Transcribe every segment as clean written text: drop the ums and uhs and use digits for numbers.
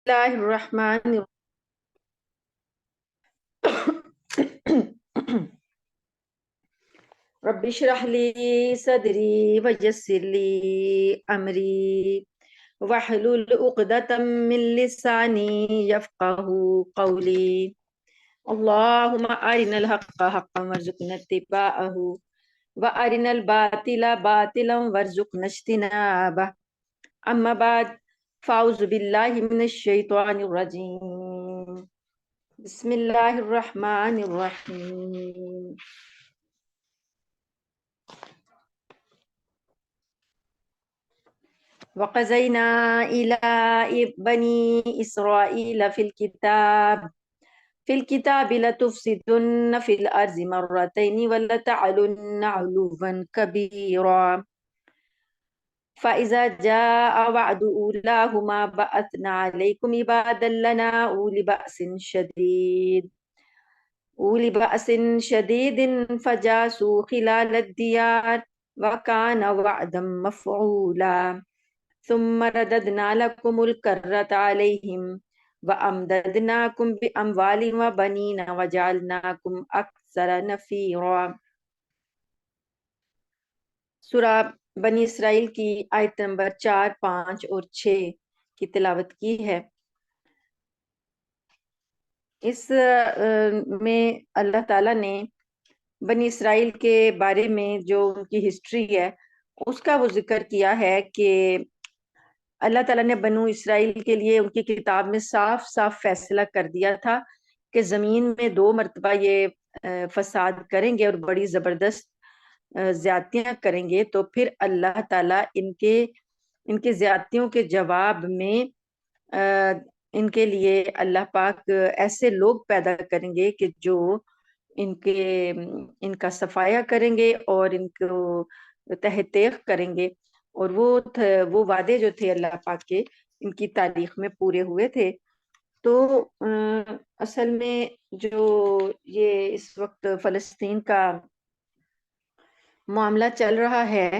اللہ الرحمن رب اشرح لي صدري ويسر لي امري واحلل عقدة من لساني يفقهوا قولي اللهم ارنا الحق حقا وارزقنا اتباعه وارنا الباطل باطلا وارزقنا اجتنابه اما بعد فاعوذ بالله من الشيطان الرجيم بسم اللہ الرحمن الرحیم وقضینا الی بنی اسرائیل فی الکتاب لتفسدن فی الارض مرتین ولتعلن علوا کبیرا فإذا جاء وعد أولاهما بعثنا عليكم عبادا لنا أولي بأس شديد فجاسوا خلال الديار وكان وعدا مفعولا ثم رددنا لكم الكرة عليهم وأمددناكم بأموال وبنين وجعلناكم أكثر نفيرا۔ سورہ بنی اسرائیل کی آیت نمبر 4، 5 اور 6 کی تلاوت کی ہے۔ اس میں اللہ تعالیٰ نے بنی اسرائیل کے بارے میں جو ان کی ہسٹری ہے اس کا وہ ذکر کیا ہے کہ اللہ تعالیٰ نے بنو اسرائیل کے لیے ان کی کتاب میں صاف صاف فیصلہ کر دیا تھا کہ زمین میں 2 مرتبہ یہ فساد کریں گے اور بڑی زبردست زیادتیاں کریں گے، تو پھر اللہ تعالیٰ ان کے زیادتیوں کے جواب میں ان کے لیے اللہ پاک ایسے لوگ پیدا کریں گے کہ جو ان کا صفایا کریں گے اور ان کو تحت تیغ کریں گے، اور وہ وعدے جو تھے اللہ پاک کے ان کی تاریخ میں پورے ہوئے تھے۔ تو اصل میں جو یہ اس وقت فلسطین کا معاملہ چل رہا ہے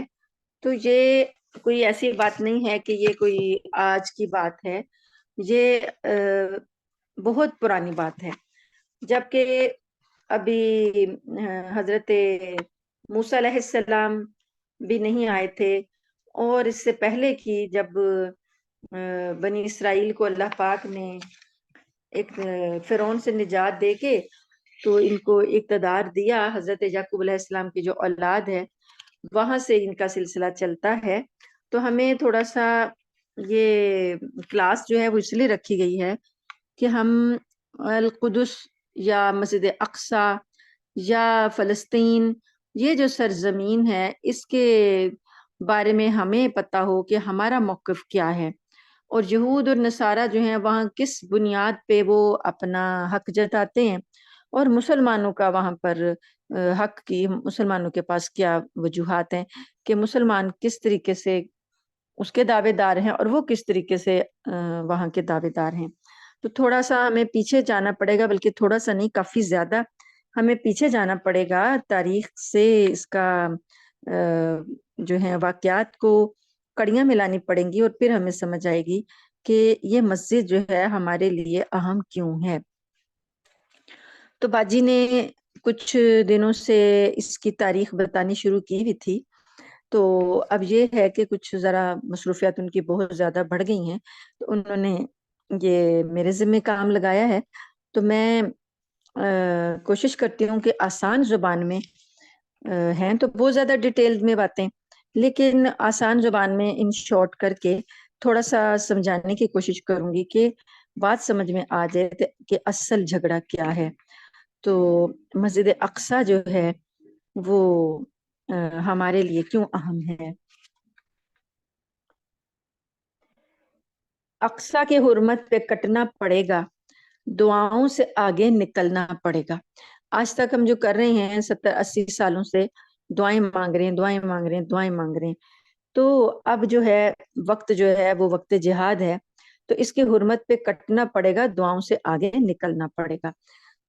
تو یہ کوئی ایسی بات نہیں ہے کہ یہ کوئی آج کی بات ہے، یہ بہت پرانی بات ہے۔ جبکہ ابھی حضرت موسیٰ علیہ السلام بھی نہیں آئے تھے، اور اس سے پہلے کی جب بنی اسرائیل کو اللہ پاک نے ایک فرعون سے نجات دے کے تو ان کو اقتدار دیا، حضرت یعقوب علیہ السلام کی جو اولاد ہے وہاں سے ان کا سلسلہ چلتا ہے۔ تو ہمیں تھوڑا سا یہ کلاس جو ہے وہ اس لیے رکھی گئی ہے کہ ہم القدس یا مسجد اقصی یا فلسطین، یہ جو سرزمین ہے اس کے بارے میں ہمیں پتہ ہو کہ ہمارا موقف کیا ہے، اور یہود اور نصارہ جو ہیں وہاں کس بنیاد پہ وہ اپنا حق جتاتے ہیں، اور مسلمانوں کا وہاں پر حق کی مسلمانوں کے پاس کیا وجوہات ہیں کہ مسلمان کس طریقے سے اس کے دعوے دار ہیں اور وہ کس طریقے سے وہاں کے دعوے دار ہیں۔ تو تھوڑا سا ہمیں پیچھے جانا پڑے گا، بلکہ تھوڑا سا نہیں کافی زیادہ ہمیں پیچھے جانا پڑے گا تاریخ سے، اس کا جو ہے واقعات کو کڑیاں ملانی پڑیں گی، اور پھر ہمیں سمجھ آئے گی کہ یہ مسجد جو ہے ہمارے لیے اہم کیوں ہے۔ تو باجی نے کچھ دنوں سے اس کی تاریخ بتانی شروع کی ہوئی تھی، تو اب یہ ہے کہ کچھ ذرا مصروفیات ان کی بہت زیادہ بڑھ گئی ہیں، تو انہوں نے یہ میرے ذمہ کام لگایا ہے۔ تو میں کوشش کرتی ہوں کہ آسان زبان میں ہیں تو بہت زیادہ ڈیٹیل میں باتیں، لیکن آسان زبان میں ان شارٹ کر کے تھوڑا سا سمجھانے کی کوشش کروں گی کہ بات سمجھ میں آ جائے کہ اصل جھگڑا کیا ہے۔ تو مسجد اقصی جو ہے وہ ہمارے لیے کیوں اہم ہے۔ اقصی کے حرمت پہ کٹنا پڑے گا، دعاؤں سے آگے نکلنا پڑے گا۔ آج تک ہم جو کر رہے ہیں 70-80 سالوں سے دعائیں مانگ رہے ہیں، دعائیں مانگ رہے ہیں، دعائیں مانگ رہے ہیں، تو اب جو ہے وقت جو ہے وہ وقت جہاد ہے، تو اس کی حرمت پہ کٹنا پڑے گا، دعاؤں سے آگے نکلنا پڑے گا۔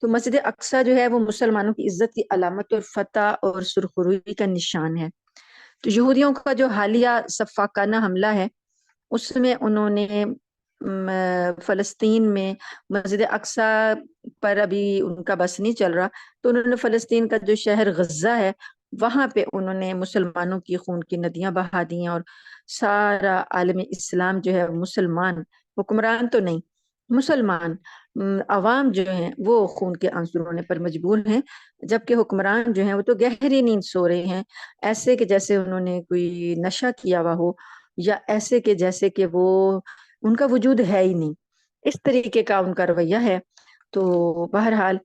تو مسجد اقصی جو ہے وہ مسلمانوں کی عزت کی علامت اور فتح اور سرخروئی کا نشان ہے۔ تو یہودیوں کا جو حالیہ سفاکانہ حملہ ہے اس میں انہوں نے فلسطین میں مسجد اقصی پر ابھی ان کا بس نہیں چل رہا، تو انہوں نے فلسطین کا جو شہر غزہ ہے وہاں پہ انہوں نے مسلمانوں کی خون کی ندیاں بہا دی ہیں، اور سارا عالم اسلام جو ہے مسلمان، حکمران تو نہیں، مسلمان عوام جو ہیں وہ خون کے آنسو رونے پر مجبور ہیں، جبکہ حکمران جو ہیں وہ تو گہری نیند سو رہے ہیں، ایسے کہ جیسے انہوں نے کوئی نشہ کیا ہوا ہو، یا ایسے کہ جیسے کہ وہ ان کا وجود ہے ہی نہیں، اس طریقے کا ان کا رویہ ہے۔ تو بہرحال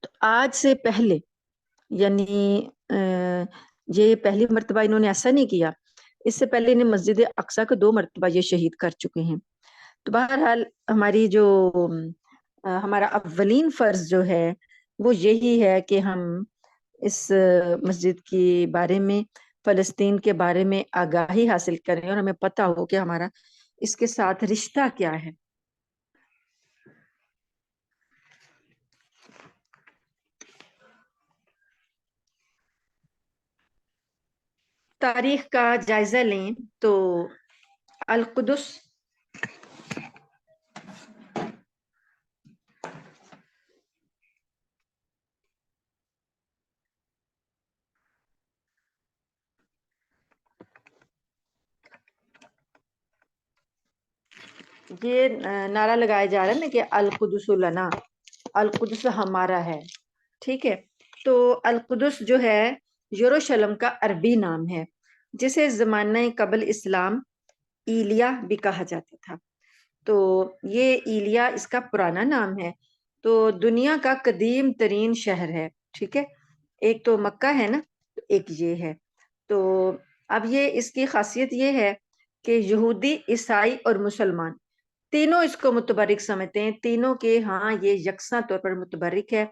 تو آج سے پہلے، یعنی یہ پہلی مرتبہ انہوں نے ایسا نہیں کیا، اس سے پہلے انہیں مسجد اقصی کو 2 مرتبہ یہ شہید کر چکے ہیں۔ تو بہرحال ہماری جو ہمارا اولین فرض جو ہے وہ یہی ہے کہ ہم اس مسجد کے بارے میں، فلسطین کے بارے میں آگاہی حاصل کریں، اور ہمیں پتہ ہو کہ ہمارا اس کے ساتھ رشتہ کیا ہے۔ تاریخ کا جائزہ لیں تو القدس یہ نعرہ لگایا جا رہا ہے نا کہ القدس لنا، القدس ہمارا ہے، ٹھیک ہے؟ تو القدس جو ہے یروشلم کا عربی نام ہے، جسے زمانہ قبل اسلام ایلیا بھی کہا جاتا تھا۔ تو یہ ایلیا اس کا پرانا نام ہے۔ تو دنیا کا قدیم ترین شہر ہے، ٹھیک ہے؟ ایک تو مکہ ہے نا، ایک یہ ہے۔ تو اب یہ اس کی خاصیت یہ ہے کہ یہودی، عیسائی اور مسلمان تینوں اس کو متبرک سمجھتے ہیں، تینوں کے ہاں یہ یکساں طور پر متبرک ہے۔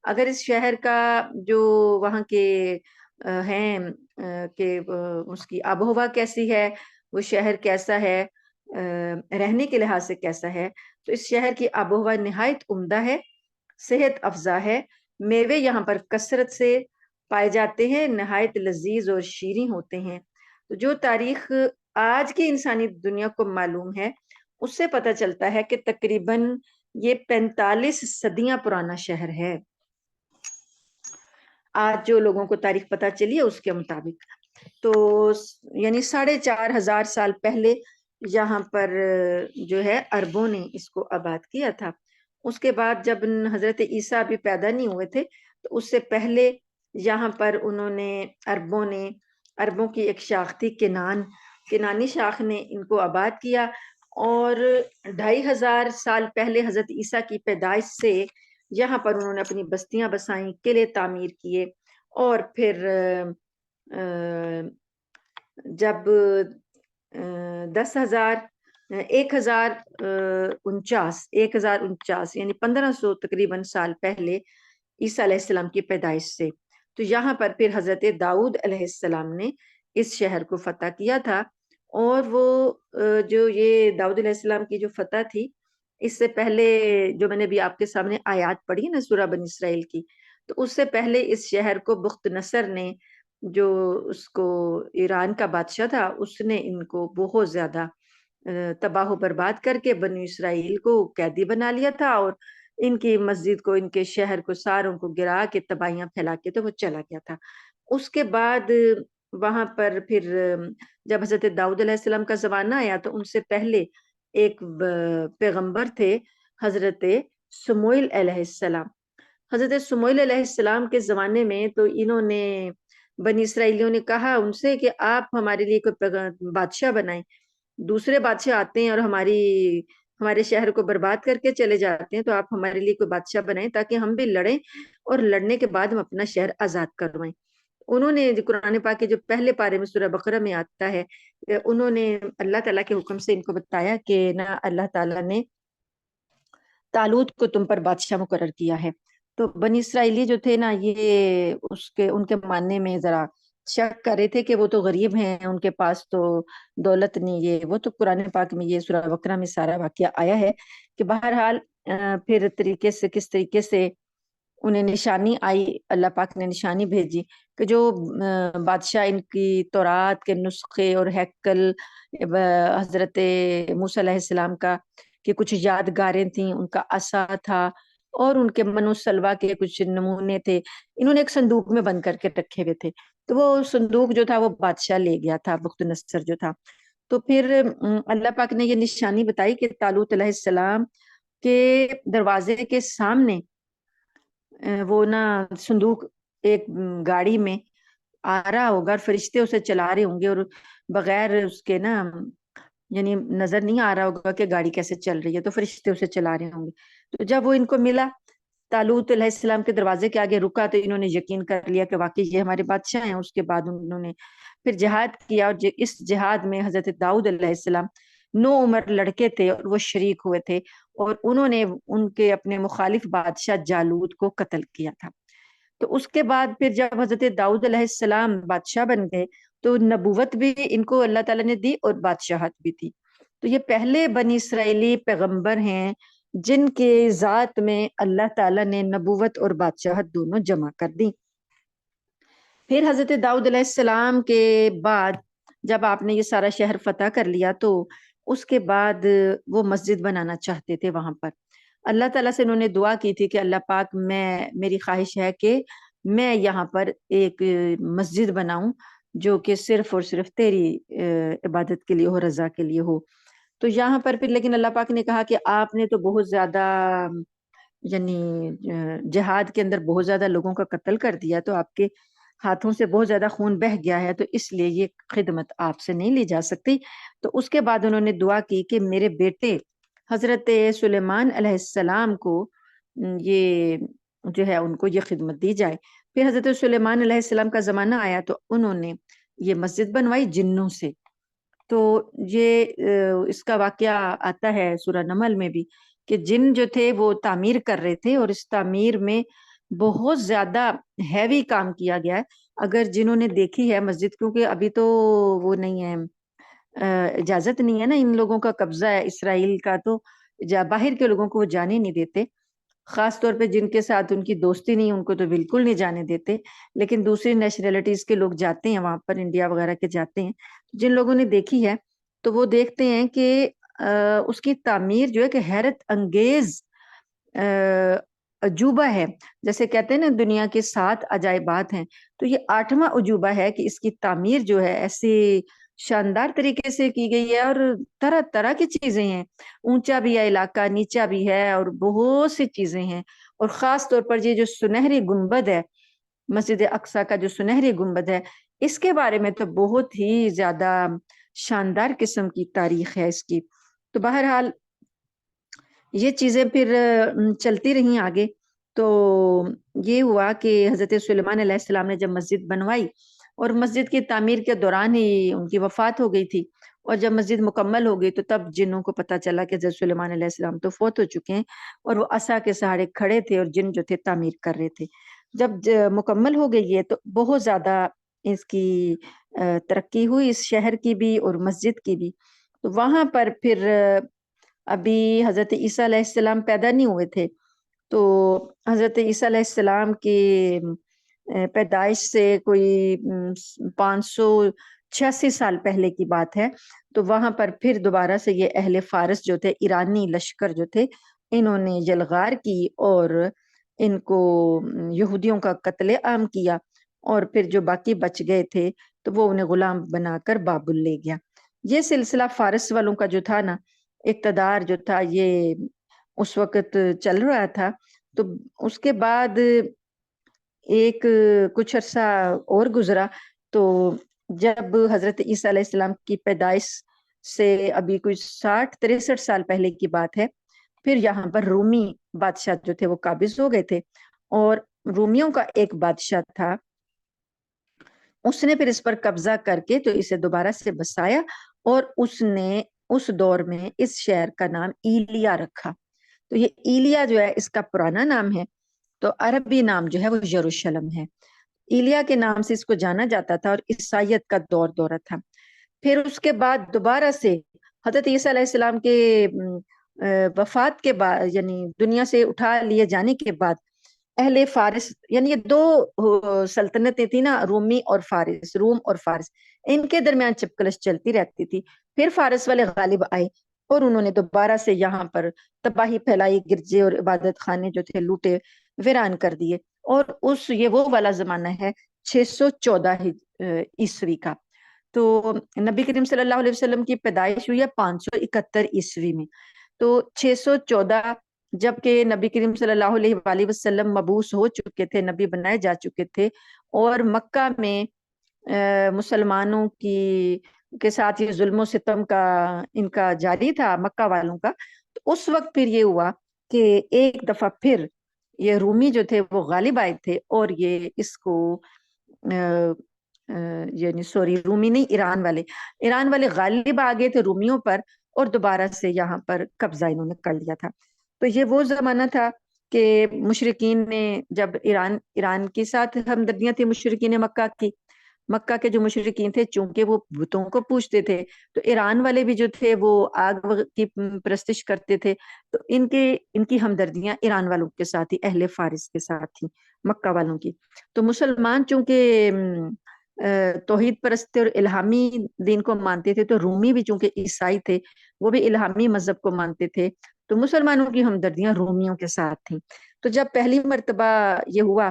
اگر اس شہر کا جو وہاں کے ہیں کہ اس کی آب و ہوا کیسی ہے، وہ شہر کیسا ہے، رہنے کے لحاظ سے کیسا ہے، تو اس شہر کی آب و ہوا نہایت عمدہ ہے، صحت افزا ہے، میوے یہاں پر کثرت سے پائے جاتے ہیں، نہایت لذیذ اور شیریں ہوتے ہیں۔ تو جو تاریخ آج کی انسانی دنیا کو معلوم ہے، اس سے پتہ چلتا ہے کہ تقریباً یہ 45 صدیاں پرانا شہر ہے، آج جو لوگوں کو تاریخ پتہ چلی ہے اس کے مطابق۔ تو یعنی 4500 سال پہلے یہاں پر جو ہے عربوں نے اس کو آباد کیا تھا۔ اس کے بعد جب حضرت عیسیٰ ابھی پیدا نہیں ہوئے تھے، تو اس سے پہلے یہاں پر انہوں نے عربوں کی ایک شاخ تھی کنانی شاخ نے ان کو آباد کیا، اور 2500 سال پہلے حضرت عیسیٰ کی پیدائش سے یہاں پر انہوں نے اپنی بستیاں بسائیں، قلعے تعمیر کیے، اور پھر جب 1049 یعنی 1500 تقریباً سال پہلے عیسیٰ علیہ السلام کی پیدائش سے، تو یہاں پر پھر حضرت داؤد علیہ السلام نے اس شہر کو فتح کیا تھا۔ اور وہ جو یہ داؤد علیہ السلام کی جو فتح تھی، اس سے پہلے جو میں نے بھی آپ کے سامنے آیات پڑھی نا سورہ بنی اسرائیل کی، تو اس سے پہلے اس شہر کو بخت نصر نے، جو اس کو ایران کا بادشاہ تھا، اس نے ان کو بہت زیادہ تباہ و برباد کر کے بنی اسرائیل کو قیدی بنا لیا تھا، اور ان کی مسجد کو، ان کے شہر کو ساروں کو گرا کے تباہیاں پھیلا کے تو وہ چلا گیا تھا۔ اس کے بعد وہاں پر پھر جب حضرت داؤد علیہ السلام کا زمانہ آیا، تو ان سے پہلے ایک پیغمبر تھے حضرت سموئیل علیہ السلام۔ حضرت سموئیل علیہ السلام کے زمانے میں تو انہوں نے بنی اسرائیلیوں نے کہا ان سے کہ آپ ہمارے لیے کوئی بادشاہ بنائیں۔ دوسرے بادشاہ آتے ہیں اور ہمارے شہر کو برباد کر کے چلے جاتے ہیں، تو آپ ہمارے لیے کوئی بادشاہ بنائیں تاکہ ہم بھی لڑیں، اور لڑنے کے بعد ہم اپنا شہر آزاد کروائیں۔ انہوں نے جو قرآن پاک کے جو پہلے پارے میں سورہ بقرہ میں آتا ہے، انہوں نے اللہ تعالیٰ کے حکم سے ان کو بتایا کہ نہ، اللہ تعالیٰ نے طالوت کو تم پر بادشاہ مقرر کیا ہے۔ تو بنی اسرائیلی جو تھے نا، یہ ان کے ماننے میں ذرا شک کر رہے تھے کہ وہ تو غریب ہیں، ان کے پاس تو دولت نہیں، یہ وہ تو قرآن پاک میں یہ سورہ بقرہ میں سارا واقعہ آیا ہے کہ بہرحال پھر کس طریقے سے انہیں نشانی آئی، اللہ پاک نے نشانی بھیجی کہ جو بادشاہ ان کی تورات کے نسخے اور ہیکل حضرت موسیٰ علیہ السلام کا کہ کچھ یادگاریں تھیں، ان کا عصا تھا اور ان کے منو سلوا کے کچھ نمونے تھے، انہوں نے ایک صندوق میں بند کر کے رکھے ہوئے تھے۔ تو وہ صندوق جو تھا وہ بادشاہ لے گیا تھا، بخت نصر جو تھا۔ تو پھر اللہ پاک نے یہ نشانی بتائی کہ طالوت علیہ السلام کے دروازے کے سامنے وہ نا صندوق ایک گاڑی میں آ رہا ہوگا اور فرشتے اسے چلا رہے ہوں گے، اور بغیر اس کے نا یعنی نظر نہیں آ رہا ہوگا کہ گاڑی کیسے چل رہی ہے، تو فرشتے اسے چلا رہے ہوں گے۔ تو جب وہ ان کو ملا، طالوت علیہ السلام کے دروازے کے آگے رکا، تو انہوں نے یقین کر لیا کہ واقعی یہ ہمارے بادشاہ ہیں۔ اس کے بعد انہوں نے پھر جہاد کیا، اور اس جہاد میں حضرت داؤد علیہ السلام 9 عمر لڑکے تھے اور وہ شریک ہوئے تھے، اور انہوں نے ان کے اپنے مخالف بادشاہ جالوت کو قتل کیا تھا۔ تو اس کے بعد پھر جب حضرت داؤد علیہ السلام بادشاہ بن گئے تو نبوت بھی ان کو اللہ تعالیٰ نے دی اور بادشاہت بھی تھی۔ تو یہ پہلے بنی اسرائیلی پیغمبر ہیں جن کے ذات میں اللہ تعالیٰ نے نبوت اور بادشاہت دونوں جمع کر دی۔ پھر حضرت داؤد علیہ السلام کے بعد جب آپ نے یہ سارا شہر فتح کر لیا تو اس کے بعد وہ مسجد بنانا چاہتے تھے وہاں پر۔ اللہ تعالیٰ سے انہوں نے دعا کی تھی کہ اللہ پاک میری خواہش ہے کہ میں یہاں پر ایک مسجد بناؤں جو کہ صرف اور صرف تیری عبادت کے لیے ہو، رضا کے لیے ہو۔ تو یہاں پر پھر لیکن اللہ پاک نے کہا کہ آپ نے تو بہت زیادہ یعنی جہاد کے اندر بہت زیادہ لوگوں کا قتل کر دیا، تو آپ کے ہاتھوں سے بہت زیادہ خون بہہ گیا ہے، تو اس لیے یہ خدمت آپ سے نہیں لی جا سکتی۔ تو اس کے بعد انہوں نے دعا کی کہ میرے بیٹے حضرت سلیمان علیہ السلام کو یہ جو ہے ان کو یہ خدمت دی جائے۔ پھر حضرت سلیمان علیہ السلام کا زمانہ آیا تو انہوں نے یہ مسجد بنوائی جنوں سے۔ تو یہ اس کا واقعہ آتا ہے سورہ نمل میں بھی کہ جن جو تھے وہ تعمیر کر رہے تھے، اور اس تعمیر میں بہت زیادہ ہیوی کام کیا گیا ہے۔ اگر جنہوں نے دیکھی ہے مسجد، کیونکہ ابھی تو وہ نہیں ہے، اجازت نہیں ہے نا ان لوگوں کا، قبضہ ہے اسرائیل کا، تو باہر کے لوگوں کو وہ جانے نہیں دیتے، خاص طور پہ جن کے ساتھ ان کی دوستی نہیں ان کو تو بالکل نہیں جانے دیتے، لیکن دوسری نیشنلٹیز کے لوگ جاتے ہیں وہاں پر، انڈیا وغیرہ کے جاتے ہیں۔ جن لوگوں نے دیکھی ہے تو وہ دیکھتے ہیں کہ اس کی تعمیر جو ہے کہ حیرت انگیز عجوبہ ہے، جیسے کہتے ہیں نا دنیا کے 7 عجائبات ہیں، تو یہ 8واں عجوبہ ہے کہ اس کی تعمیر جو ہے ایسے شاندار طریقے سے کی گئی ہے، اور طرح طرح کی چیزیں ہیں، اونچا بھی ہے علاقہ، نیچا بھی ہے، اور بہت سی چیزیں ہیں۔ اور خاص طور پر یہ جو سنہری گنبد ہے، مسجد اقصی کا جو سنہری گنبد ہے، اس کے بارے میں تو بہت ہی زیادہ شاندار قسم کی تاریخ ہے اس کی۔ تو بہرحال یہ چیزیں پھر چلتی رہیں آگے۔ تو یہ ہوا کہ حضرت سلیمان علیہ السلام نے جب مسجد بنوائی، اور مسجد کی تعمیر کے دوران ہی ان کی وفات ہو گئی تھی، اور جب مسجد مکمل ہو گئی تو تب جنوں کو پتہ چلا کہ حضرت سلیمان علیہ السلام تو فوت ہو چکے ہیں، اور وہ عصا کے سہارے کھڑے تھے اور جن جو تھے تعمیر کر رہے تھے۔ جب مکمل ہو گئی ہے تو بہت زیادہ اس کی ترقی ہوئی، اس شہر کی بھی اور مسجد کی بھی۔ تو وہاں پر پھر ابھی حضرت عیسیٰ علیہ السلام پیدا نہیں ہوئے تھے، تو حضرت عیسیٰ علیہ السلام کی پیدائش سے کوئی 586 سال پہلے کی بات ہے۔ تو وہاں پر پھر دوبارہ سے یہ اہل فارس جو تھے، ایرانی لشکر جو تھے، انہوں نے یلغار کی اور ان کو یہودیوں کا قتل عام کیا، اور پھر جو باقی بچ گئے تھے تو وہ انہیں غلام بنا کر بابل لے گیا۔ یہ سلسلہ فارس والوں کا جو تھا نا، اقتدار جو تھا، یہ اس وقت چل رہا تھا۔ تو اس کے بعد ایک کچھ عرصہ اور گزرا، تو جب حضرت عیسیٰ علیہ السلام کی پیدائش سے ابھی کچھ 60-63 سال پہلے کی بات ہے، پھر یہاں پر رومی بادشاہ جو تھے وہ قابض ہو گئے تھے، اور رومیوں کا ایک بادشاہ تھا، اس نے پھر اس پر قبضہ کر کے تو اسے دوبارہ سے بسایا، اور اس نے اس دور میں اس شہر کا نام ایلیا رکھا۔ تو یہ ایلیا جو ہے اس کا پرانا نام ہے، تو عربی نام جو ہے وہ یروشلم ہے۔ ایلیا کے نام سے اس کو جانا جاتا تھا، اور عیسائیت کا دورہ تھا۔ پھر اس کے بعد دوبارہ سے حضرت عیسیٰ علیہ السلام کے وفات کے بعد، یعنی دنیا سے اٹھا لیے جانے کے بعد، اہل فارس، یعنی یہ دو سلطنتیں تھی نا، رومی اور فارس، روم اور فارس، ان کے درمیان چپکلش چلتی رہتی تھی. پھر فارس والے غالب آئے اور انہوں نے دوبارہ سے یہاں پر تباہی پھیلائی، گرجے اور عبادت خانے جو تھے لوٹے ویران کر دیے. اور یہ وہ والا زمانہ ہے 614 عیسوی کا. تو نبی کریم صلی اللہ علیہ وسلم کی پیدائش ہوئی ہے 571 عیسوی میں. تو 614 جب کہ نبی کریم صلی اللہ علیہ وآلہ وسلم مبعوث ہو چکے تھے، نبی بنائے جا چکے تھے، اور مکہ میں مسلمانوں کے ساتھ یہ ظلم و ستم کا ان کا جاری تھا، مکہ والوں کا. تو اس وقت پھر یہ ہوا کہ ایک دفعہ پھر یہ رومی جو تھے وہ غالب آئے تھے، اور یہ اس کو یعنی سوری رومی نہیں، ایران والے غالب آ گئے تھے رومیوں پر، اور دوبارہ سے یہاں پر قبضہ انہوں نے کر لیا تھا. تو یہ وہ زمانہ تھا کہ مشرکین نے جب ایران کے ساتھ ہمدردیاں تھی مشرکین مکہ کی. مکہ کے جو مشرکین تھے چونکہ وہ بتوں کو پوجتے تھے، تو ایران والے بھی جو تھے وہ آگ کی پرستش کرتے تھے. تو ان کی ہمدردیاں ایران والوں کے ساتھ ہی، اہل فارس کے ساتھ تھی، مکہ والوں کی. تو مسلمان چونکہ توحید پرست اور الہامی دین کو مانتے تھے، تو رومی بھی چونکہ عیسائی تھے، وہ بھی الہامی مذہب کو مانتے تھے، تو مسلمانوں کی ہمدردیاں رومیوں کے ساتھ تھیں. تو جب پہلی مرتبہ یہ ہوا،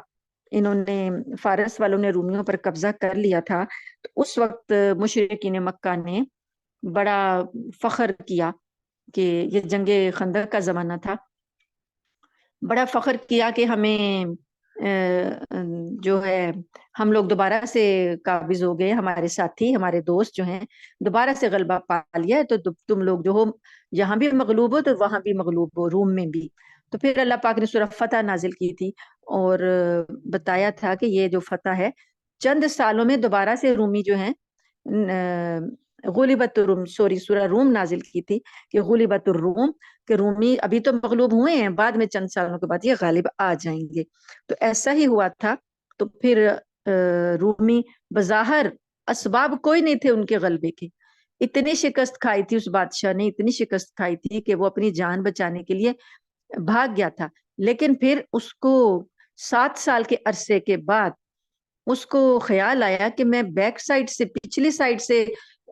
انہوں نے فارس والوں نے رومیوں پر قبضہ کر لیا تھا، تو اس وقت مشرکین مکہ نے بڑا فخر کیا کہ یہ جنگ خندق کا زمانہ تھا، بڑا فخر کیا کہ ہمیں جو ہے ہم لوگ دوبارہ سے قابض ہو گئے، ہمارے ساتھی ہمارے دوست جو ہیں دوبارہ سے غلبہ پا لیا ہے، تو تم لوگ جو ہو یہاں بھی مغلوب ہو تو وہاں بھی مغلوب ہو، روم میں بھی. تو پھر اللہ پاک نے سورہ فتح نازل کی تھی اور بتایا تھا کہ یہ جو فتح ہے چند سالوں میں دوبارہ سے رومی جو ہیں غلبت الروم، سورہ روم نازل کی تھی کہ غلبت الروم، کہ رومی ابھی تو مغلوب ہوئے ہیں، بعد میں چند سالوں کے بعد یہ غالب آ جائیں گے. تو ایسا ہی ہوا تھا. تو پھر رومی بظاہر اسباب کوئی نہیں تھے ان کے غلبے کے، اتنی شکست کھائی تھی اس بادشاہ نے، اتنی شکست کھائی تھی کہ وہ اپنی جان بچانے کے لیے بھاگ گیا تھا. لیکن پھر اس کو 7 سال کے عرصے کے بعد اس کو خیال آیا کہ میں بیک سائڈ سے، پچھلی سائڈ سے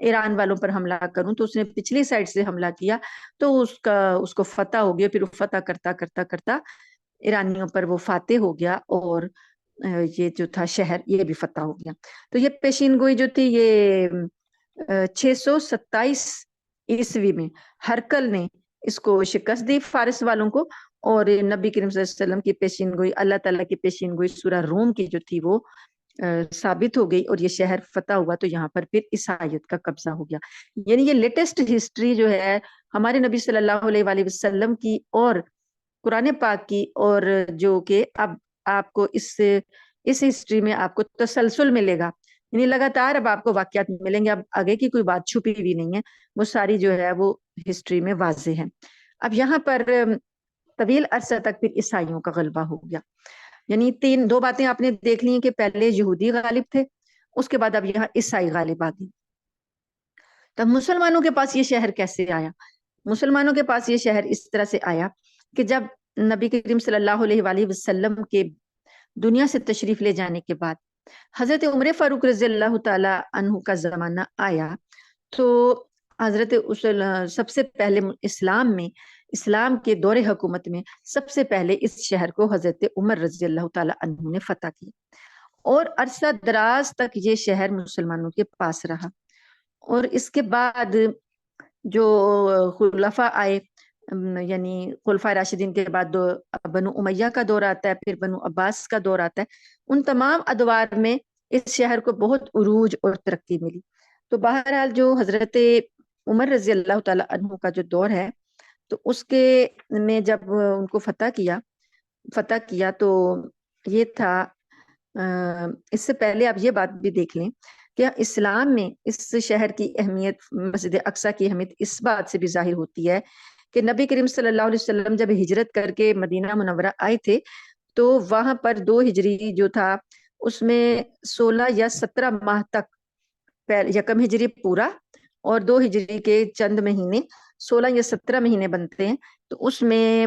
ایران والوں پر حملہ کروں. تو اس نے پچھلی سائڈ سے حملہ کیا، تو اس کو فتح ہو گیا. پھر وہ فتح کرتا کرتا کرتا ایرانیوں پر وہ فاتح ہو گیا، اور یہ جو تھا شہر یہ بھی فتح ہو گیا. تو یہ پیشین گوئی جو تھی یہ 627 عیسوی میں ہرکل نے اس کو شکست دی فارس والوں کو، اور نبی کریم صلی اللہ علیہ وسلم کی پیشین گوئی، اللہ تعالیٰ کی پیشین گوئی سورہ روم کی جو تھی وہ ثابت ہو گئی، اور یہ شہر فتح ہوا. تو یہاں پر پھر عیسائیت کا قبضہ ہو گیا. یعنی یہ لیٹسٹ ہسٹری جو ہے ہمارے نبی صلی اللہ علیہ وآلہ وسلم کی اور قرآن پاک کی، اور جو کہ اب آپ کو اس ہسٹری میں آپ کو تسلسل ملے گا، یعنی لگاتار اب آپ کو واقعات ملیں گے. اب آگے کی کوئی بات چھپی ہوئی نہیں ہے، وہ ساری جو ہے وہ ہسٹری میں واضح ہے. اب یہاں پر طویل عرصہ تک پھر عیسائیوں کا غلبہ ہو گیا. یعنی دو باتیں آپ نے دیکھ لی ہیں کہ پہلے یہودی غالب تھے، اس کے بعد اب یہاں عیسائی غالب آ گئے. تب مسلمانوں کے پاس یہ شہر کیسے آیا؟ مسلمانوں کے پاس یہ شہر اس طرح سے آیا کہ جب نبی کریم صلی اللہ علیہ وآلہ وسلم کے دنیا سے تشریف لے جانے کے بعد حضرت عمر فاروق رضی اللہ تعالی عنہ کا زمانہ آیا، تو حضرت سب سے پہلے اسلام کے دور حکومت میں سب سے پہلے اس شہر کو حضرت عمر رضی اللہ تعالی عنہ نے فتح کیا، اور عرصہ دراز تک یہ شہر مسلمانوں کے پاس رہا. اور اس کے بعد جو خلفاء آئے، یعنی خلفاء راشدین کے بعد بنو امیہ کا دور آتا ہے، پھر بنو عباس کا دور آتا ہے. ان تمام ادوار میں اس شہر کو بہت عروج اور ترقی ملی. تو بہرحال جو حضرت عمر رضی اللہ تعالی عنہ کا جو دور ہے، تو اس کے میں جب ان کو فتح کیا تو یہ تھا، اس سے پہلے آپ یہ بات بھی دیکھ لیں کہ اسلام میں اس شہر کی اہمیت، مسجد اقصی کی اہمیت اس بات سے بھی ظاہر ہوتی ہے کہ نبی کریم صلی اللہ علیہ وسلم جب ہجرت کر کے مدینہ منورہ آئے تھے، تو وہاں پر 2 ہجری جو تھا اس میں 16 یا 17 ماہ تک، یکم ہجری پورا اور 2 ہجری کے چند مہینے، 16 یا 17 مہینے بنتے ہیں. تو اس میں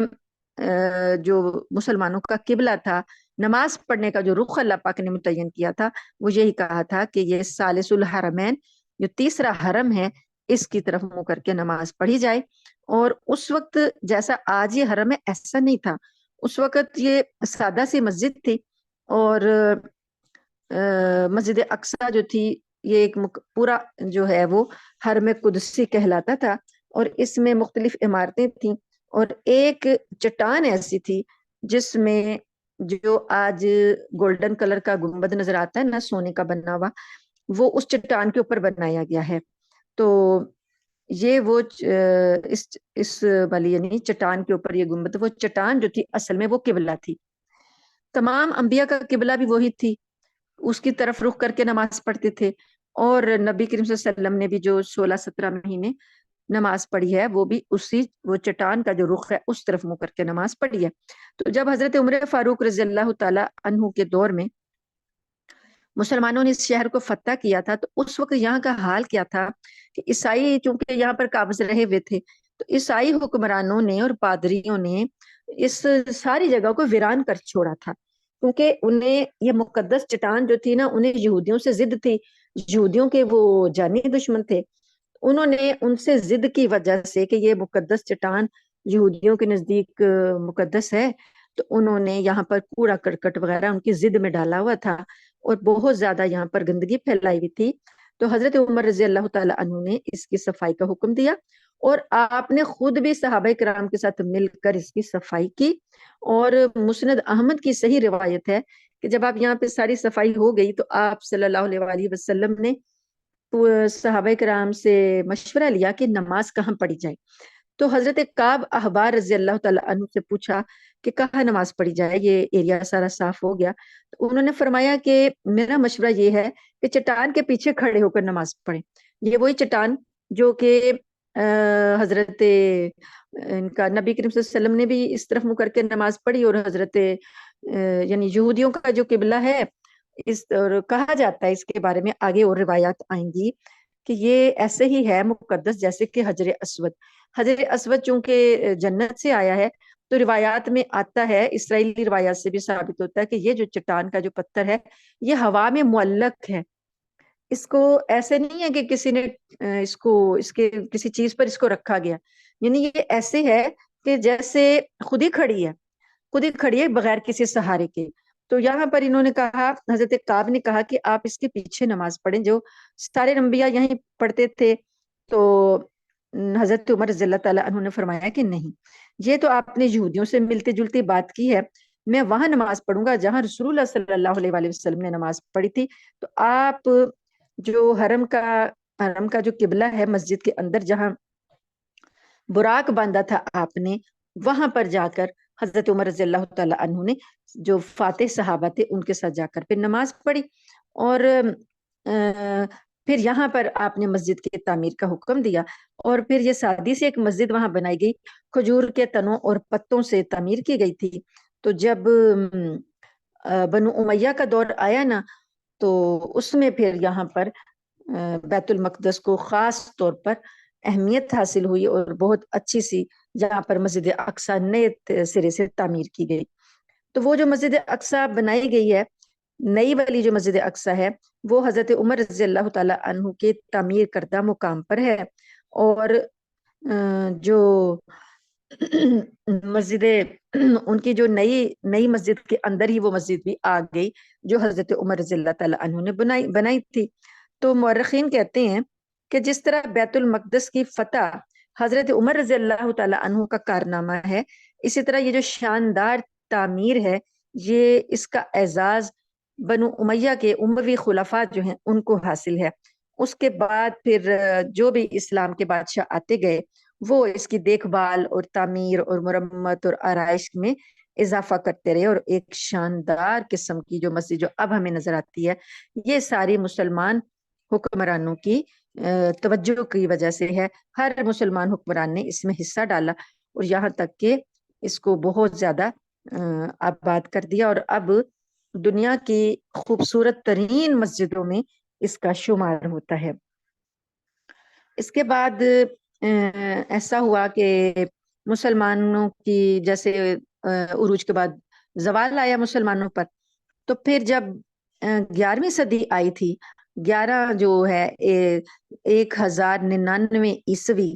جو مسلمانوں کا قبلہ تھا، نماز پڑھنے کا جو رخ اللہ پاک نے متعین کیا تھا، وہ یہی کہا تھا کہ یہ ثالث الحرمین، جو تیسرا حرم ہے، اس کی طرف منہ کر کے نماز پڑھی جائے۔ اور اس وقت جیسا آج یہ حرم ہے ایسا نہیں تھا، اس وقت یہ سادہ سی مسجد تھی، اور مسجد اقصی جو تھی یہ ایک پورا جو ہے وہ حرم قدسی کہلاتا تھا، اور اس میں مختلف عمارتیں تھیں، اور ایک چٹان ایسی تھی جس میں جو آج گولڈن کلر کا گنبد نظر آتا ہے نا، سونے کا بنا ہوا، وہ اس چٹان کے اوپر بنایا گیا ہے۔ تو یہ وہ اس والی یعنی چٹان کے اوپر یہ گنبد، وہ چٹان جو تھی اصل میں وہ قبلہ تھی، تمام انبیاء کا قبلہ بھی وہی تھی، اس کی طرف رخ کر کے نماز پڑھتے تھے۔ اور نبی کریم صلی اللہ علیہ وسلم نے بھی جو 16-17 مہینے نماز پڑھی ہے، وہ بھی اسی وہ چٹان کا جو رخ ہے اس طرف منہ کر کے نماز پڑھی ہے۔ تو جب حضرت عمر فاروق رضی اللہ تعالی عنہ کے دور میں مسلمانوں نے اس شہر کو فتح کیا تھا، تو اس وقت یہاں کا حال کیا تھا کہ عیسائی چونکہ یہاں پر قابض رہے ہوئے تھے، تو عیسائی حکمرانوں نے اور پادریوں نے اس ساری جگہ کو ویران کر چھوڑا تھا، کیونکہ انہیں یہ مقدس چٹان جو تھی نا، انہیں یہودیوں سے ضد تھی، یہودیوں کے وہ جانی دشمن تھے۔ انہوں نے ان سے ضد کی وجہ سے کہ یہ مقدس چٹان یہودیوں کے نزدیک مقدس ہے، تو انہوں نے یہاں پر کوڑا کرکٹ وغیرہ ان کی ضد میں ڈالا ہوا تھا، اور بہت زیادہ یہاں پر گندگی پھیلائی ہوئی تھی۔ تو حضرت عمر رضی اللہ تعالی عنہ نے اس کی صفائی کا حکم دیا، اور آپ نے خود بھی صحابہ کرام کے ساتھ مل کر اس کی صفائی کی۔ اور مسند احمد کی صحیح روایت ہے کہ جب آپ یہاں پہ ساری صفائی ہو گئی تو آپ صلی اللہ علیہ وآلہ وسلم نے صحابہ کرام سے مشورہ لیا کہ نماز کہاں پڑھی جائے۔ تو حضرت کعب احبار رضی اللہ تعالی عنہ سے پوچھا کہ کہاں نماز پڑھی جائے، یہ ایریا سارا صاف ہو گیا۔ تو انہوں نے فرمایا کہ میرا مشورہ یہ ہے کہ چٹان کے پیچھے کھڑے ہو کر نماز پڑھیں۔ یہ وہی چٹان جو کہ حضرت ان کا نبی کریم صلی اللہ علیہ وسلم نے بھی اس طرف منہ کر کے نماز پڑھی، اور حضرت یعنی یہودیوں کا جو قبلہ ہے، اس اور کہا جاتا ہے اس کے بارے میں آگے اور روایات آئیں گی کہ یہ ایسے ہی ہے مقدس جیسے کہ حجر اسود۔ حجر اسود چونکہ جنت سے آیا ہے، تو روایات میں آتا ہے، اسرائیلی روایات سے بھی ثابت ہوتا ہے کہ یہ جو چٹان کا جو پتھر ہے یہ ہوا میں معلق ہے، اس کو ایسے نہیں ہے کہ کسی نے اس کے کسی چیز پر اس کو رکھا گیا، یعنی یہ ایسے ہے کہ جیسے خود ہی کھڑی ہے بغیر کسی سہارے کے۔ تو یہاں پر انہوں نے کہا، حضرت کعب نے کہا کہ آپ اس کے پیچھے نماز پڑھیں، جو سارے انبیاء یہیں پڑھتے تھے۔ تو حضرت عمر رضی اللہ تعالیٰ عنہ نے فرمایا کہ نہیں، یہ تو آپ نے یہودیوں سے ملتی جلتی بات کی ہے، میں وہاں نماز پڑھوں گا جہاں رسول اللہ صلی اللہ علیہ وآلہ وسلم نے نماز پڑھی تھی۔ تو آپ جو حرم کا جو قبلہ ہے مسجد کے اندر جہاں براق باندھا تھا آپ نے، وہاں پر جا کر حضرت عمر رضی اللہ تعالیٰ عنہ نے جو فاتح صحابہ تھے ان کے ساتھ جا کر پھر نماز پڑھی، اور پھر یہاں پر آپ نے مسجد کی تعمیر کا حکم دیا، اور پھر یہ سادی سے ایک مسجد وہاں بنائی گئی، کھجور کے تنوں اور پتوں سے تعمیر کی گئی تھی۔ تو جب بنو امیہ کا دور آیا نا، تو اس میں پھر یہاں پر بیت المقدس کو خاص طور پر اہمیت حاصل ہوئی، اور بہت اچھی سی یہاں پر مسجد اقصی نئے سرے سے تعمیر کی گئی۔ تو وہ جو مسجد اقصی بنائی گئی ہے، نئی والی جو مسجد اقصی ہے، وہ حضرت عمر رضی اللہ تعالی عنہ کے تعمیر کردہ مقام پر ہے، اور جو مسجد ان کی جو نئی مسجد کے اندر ہی وہ مسجد بھی آ گئی جو حضرت عمر رضی اللہ تعالی عنہ نے بنائی تھی۔ تو مورخین کہتے ہیں کہ جس طرح بیت المقدس کی فتح حضرت عمر رضی اللہ تعالی عنہ کا کارنامہ ہے، اسی طرح یہ جو شاندار تعمیر ہے، یہ اس کا اعزاز بنو امیہ کے اموی خلفاء جو ہیں ان کو حاصل ہے۔ اس کے بعد پھر جو بھی اسلام کے بادشاہ آتے گئے، وہ اس کی دیکھ بھال اور تعمیر اور مرمت اور آرائش میں اضافہ کرتے رہے، اور ایک شاندار قسم کی جو مسجد جو اب ہمیں نظر آتی ہے، یہ ساری مسلمان حکمرانوں کی توجہ کی وجہ سے ہے۔ ہر مسلمان حکمران نے اس میں حصہ ڈالا، اور یہاں تک کہ اس کو بہت زیادہ آباد کر دیا، اور اب دنیا کی خوبصورت ترین مسجدوں میں اس کا شمار ہوتا ہے۔ اس کے بعد ایسا ہوا کہ مسلمانوں کی جیسے عروج کے بعد زوال آیا مسلمانوں پر، تو پھر جب 11ویں صدی آئی تھی، 11 جو ہے 1099 عیسوی،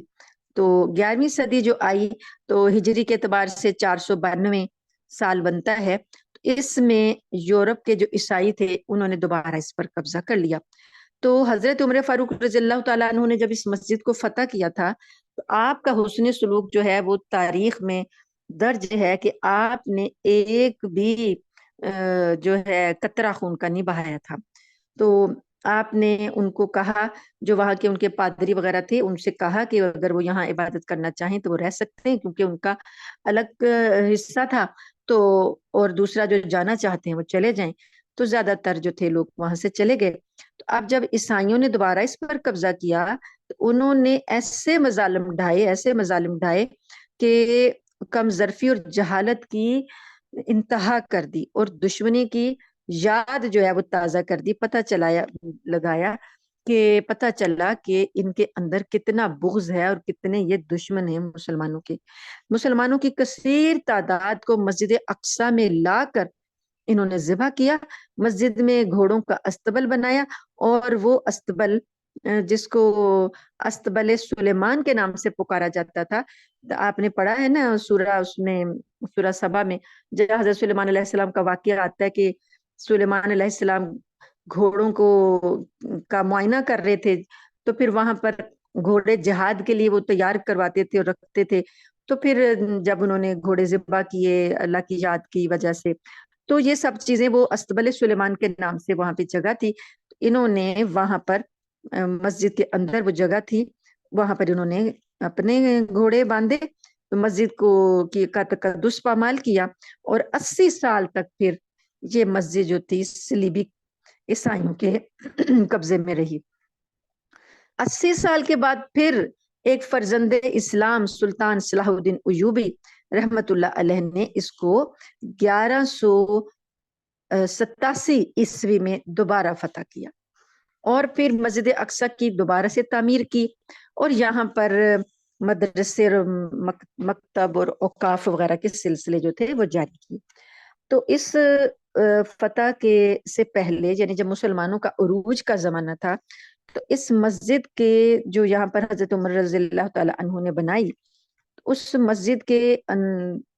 تو 11ویں صدی جو آئی تو ہجری کے اعتبار سے 492 سال بنتا ہے. اس میں یورپ کے جو عیسائی تھے انہوں نے دوبارہ اس پر قبضہ کر لیا. تو حضرت عمر فاروق رضی اللہ تعالیٰ عنہ نے جب اس مسجد کو فتح کیا تھا تو آپ کا حسن سلوک جو ہے وہ تاریخ میں درج ہے کہ آپ نے ایک بھی جو ہے قطرہ خون کا نہیں بہایا تھا. تو آپ نے ان کو کہا، جو وہاں کے ان کے پادری وغیرہ تھے ان سے کہا کہ اگر وہ یہاں عبادت کرنا چاہیں تو وہ رہ سکتے ہیں، کیونکہ ان کا الگ حصہ تھا. تو اور دوسرا جو جانا چاہتے ہیں وہ چلے جائیں. تو زیادہ تر جو تھے لوگ وہاں سے چلے گئے. تو اب جب عیسائیوں نے دوبارہ اس پر قبضہ کیا تو انہوں نے ایسے مظالم ڈھائے کہ کم ظرفی اور جہالت کی انتہا کر دی، اور دشمنی کی یاد جو ہے وہ تازہ کر دی. پتہ چلا کہ ان کے اندر کتنا بغض ہے اور کتنے یہ دشمن ہیں مسلمانوں کی کثیر تعداد کو مسجد اقصی میں لا کر انہوں نے ذبح کیا. مسجد میں گھوڑوں کا استبل بنایا، اور وہ استبل جس کو استبل سلیمان کے نام سے پکارا جاتا تھا. آپ نے پڑھا ہے نا سورہ سبا میں، جہاں حضرت سلیمان علیہ السلام کا واقعہ آتا ہے کہ سلیمان علیہ السلام گھوڑوں کا معائنہ کر رہے تھے، تو پھر وہاں پر گھوڑے جہاد کے لیے وہ تیار کرواتے تھے اور رکھتے تھے. تو پھر جب انہوں نے گھوڑے ذبح کیے اللہ کی یاد کی وجہ سے، تو یہ سب چیزیں وہ استبل سلیمان کے نام سے وہاں پہ جگہ تھی. انہوں نے وہاں پر مسجد کے اندر وہ جگہ تھی، وہاں پر انہوں نے اپنے گھوڑے باندھے، مسجد کا تقدس پامال کیا. اور 80 سال تک پھر یہ مسجد جو تھی صلیبی عیسائیوں کے قبضے میں رہی. 80 سال کے بعد پھر ایک فرزند اسلام سلطان صلاح الدین ایوبی رحمت اللہ علیہ نے اس کو 1187 میں دوبارہ فتح کیا، اور پھر مسجد اقصی کی دوبارہ سے تعمیر کی، اور یہاں پر مدرسے اور مکتب اور اوقاف وغیرہ کے سلسلے جو تھے وہ جاری کیے. تو اس فتح کے سے پہلے، یعنی جب مسلمانوں کا عروج کا زمانہ تھا، تو اس مسجد کے جو یہاں پر حضرت عمر رضی اللہ تعالی عنہ نے بنائی، اس مسجد کے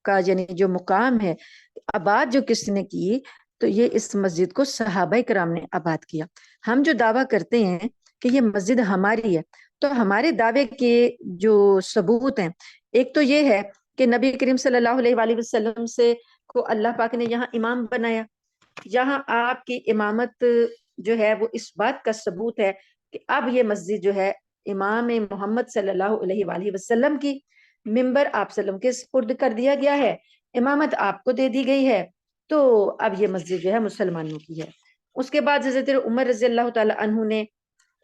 کا یعنی جو مقام ہے آباد جو کس نے کی، تو یہ اس مسجد کو صحابہ کرام نے آباد کیا. ہم جو دعویٰ کرتے ہیں کہ یہ مسجد ہماری ہے، تو ہمارے دعوے کے جو ثبوت ہیں، ایک تو یہ ہے کہ نبی کریم صلی اللہ علیہ وآلہ وسلم سے کو اللہ پاک نے یہاں امام بنایا. یہاں آپ کی امامت جو ہے وہ اس بات کا ثبوت ہے کہ اب یہ مسجد جو ہے امام محمد صلی اللہ علیہ وآلہ وسلم کی، ممبر آپ صلی اللہ علیہ وسلم کے سپرد کر دیا گیا ہے، امامت آپ کو دے دی گئی ہے. تو اب یہ مسجد جو ہے مسلمانوں کی ہے. اس کے بعد حضرت عمر رضی اللہ تعالی عنہ نے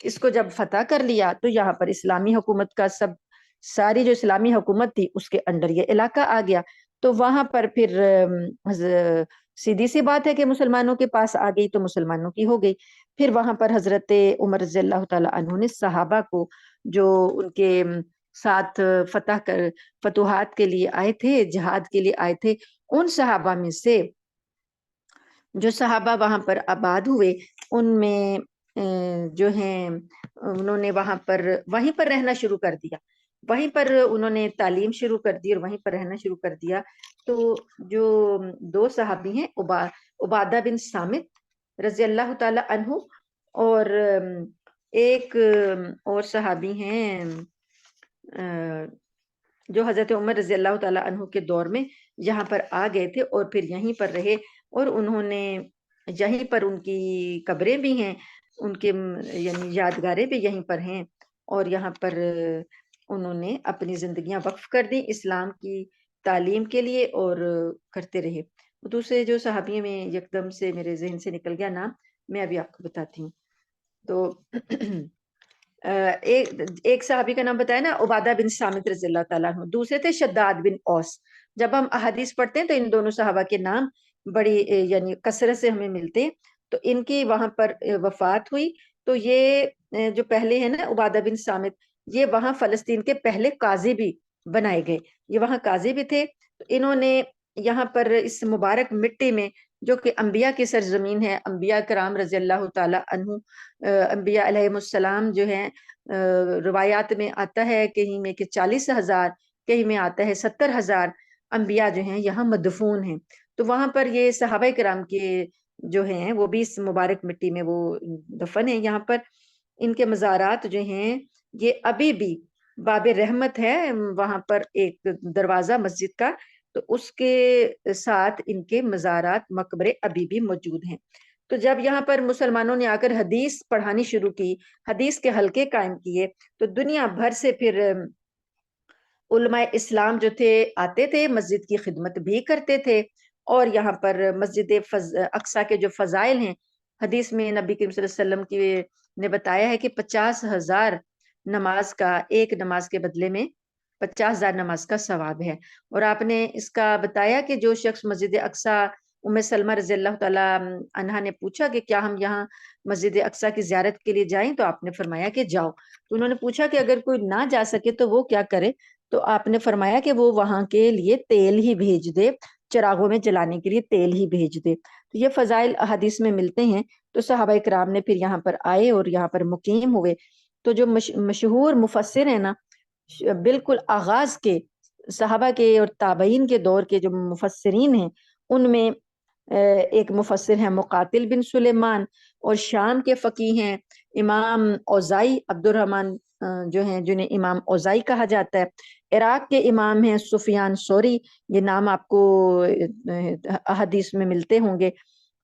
اس کو جب فتح کر لیا تو یہاں پر اسلامی حکومت کا ساری جو اسلامی حکومت تھی اس کے انڈر یہ علاقہ آ گیا. تو وہاں پر پھر سیدھی سی بات ہے کہ مسلمانوں کے پاس آ گئی تو مسلمانوں کی ہو گئی. پھر وہاں پر حضرت عمر رضی اللہ تعالی عنہ نے صحابہ کو جو ان کے ساتھ فتوحات کے لیے آئے تھے، جہاد کے لیے آئے تھے، ان صحابہ میں سے جو صحابہ وہاں پر آباد ہوئے، ان میں جو ہیں انہوں نے وہیں پر رہنا شروع کر دیا، وہیں پر انہوں نے تعلیم شروع کر دی اور وہیں پر رہنا شروع کر دیا. تو جو 2 صحابی ہیں، عبادہ بن صامت رضی اللہ تعالی عنہ، اور ایک اور صحابی ہیں جو حضرت عمر رضی اللہ تعالی عنہ کے دور میں یہاں پر آ گئے تھے اور پھر یہیں پر رہے، اور انہوں نے یہیں پر ان کی قبریں بھی ہیں، ان کے یعنی یادگاریں بھی یہیں پر ہیں، اور یہاں پر انہوں نے اپنی زندگیاں وقف کر دی اسلام کی تعلیم کے لیے اور کرتے رہے. دوسرے جو صحابی میں یکدم سے میرے ذہن سے نکل گیا نام، میں ابھی آپ کو بتاتی ہوں. تو ایک صحابی کا نام بتایا نا، عبادہ بن صامت رضی اللہ تعالیٰ عنہ، دوسرے تھے شداد بن اوس. جب ہم احادیث پڑھتے ہیں تو ان دونوں صحابہ کے نام بڑی یعنی کثرت سے ہمیں ملتے ہیں. تو ان کی وہاں پر وفات ہوئی. تو یہ جو پہلے ہے نا عبادہ بن صامت، یہ وہاں فلسطین کے پہلے قاضی بھی بنائے گئے. یہ وہاں قاضی بھی تھے. تو انہوں نے یہاں پر اس مبارک مٹی میں جو کہ انبیاء کی سرزمین ہے، انبیاء کرام رضی اللہ تعالی عنہ، انبیاء علیہ السلام جو ہیں، روایات میں آتا ہے کہیں میں کہ 40,000، کہیں میں آتا ہے 70,000 انبیاء جو ہیں یہاں مدفون ہیں. تو وہاں پر یہ صحابہ کرام کے جو ہیں وہ بھی اس مبارک مٹی میں وہ دفن ہیں. یہاں پر ان کے مزارات جو ہیں یہ ابھی بھی باب رحمت ہے وہاں پر ایک دروازہ مسجد کا، تو اس کے ساتھ ان کے مزارات مقبرے ابھی بھی موجود ہیں. تو جب یہاں پر مسلمانوں نے آ کر حدیث پڑھانی شروع کی، حدیث کے حلقے قائم کیے، تو دنیا بھر سے پھر علماء اسلام جو تھے آتے تھے، مسجد کی خدمت بھی کرتے تھے. اور یہاں پر مسجد اقصیٰ کے جو فضائل ہیں، حدیث میں نبی کریم صلی اللہ علیہ وسلم کی نے بتایا ہے کہ 50,000 نماز کا، ایک نماز کے بدلے میں 50,000 نماز کا ثواب ہے. اور آپ نے اس کا بتایا کہ جو شخص مسجد اقصیٰ، ام سلمہ رضی اللہ تعالی عنہا نے پوچھا کہ کیا ہم یہاں مسجد اقصیٰ کی زیارت کے لیے جائیں، تو آپ نے فرمایا کہ جاؤ. تو انہوں نے پوچھا کہ اگر کوئی نہ جا سکے تو وہ کیا کرے، تو آپ نے فرمایا کہ وہ وہاں کے لیے تیل ہی بھیج دے، چراغوں میں جلانے کے لیے تیل ہی بھیج دے. تو یہ فضائل احادیث میں ملتے ہیں. تو صحابہ کرام نے پھر یہاں پر آئے اور یہاں پر مقیم ہوئے. تو جو مشہور مفسر ہیں نا، بالکل آغاز کے صحابہ کے اور تابعین کے دور کے جو مفسرین ہیں، ان میں ایک مفسر ہیں مقاتل بن سلیمان، اور شام کے فقیہ ہیں امام اوزائی عبد الرحمن جو ہیں، جنہیں امام اوزائی کہا جاتا ہے. عراق کے امام ہیں سفیان ثوری، یہ نام آپ کو احادیث میں ملتے ہوں گے.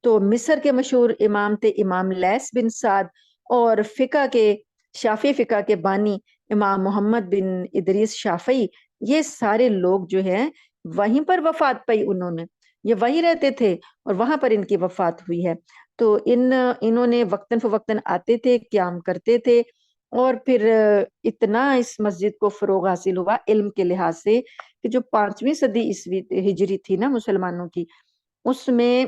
تو مصر کے مشہور امام تھے امام لیث بن سعد، اور فقہ کے شافعی فقہ کے بانی امام محمد بن ادریس شافعی. یہ سارے لوگ جو ہیں وہیں پر وفات پائی، انہوں نے، یہ وہیں رہتے تھے اور وہاں پر ان کی وفات ہوئی ہے. تو انہوں نے وقتاً فوقتاً آتے تھے، قیام کرتے تھے. اور پھر اتنا اس مسجد کو فروغ حاصل ہوا علم کے لحاظ سے کہ جو 5ویں صدی عیسوی ہجری تھی نا مسلمانوں کی، اس میں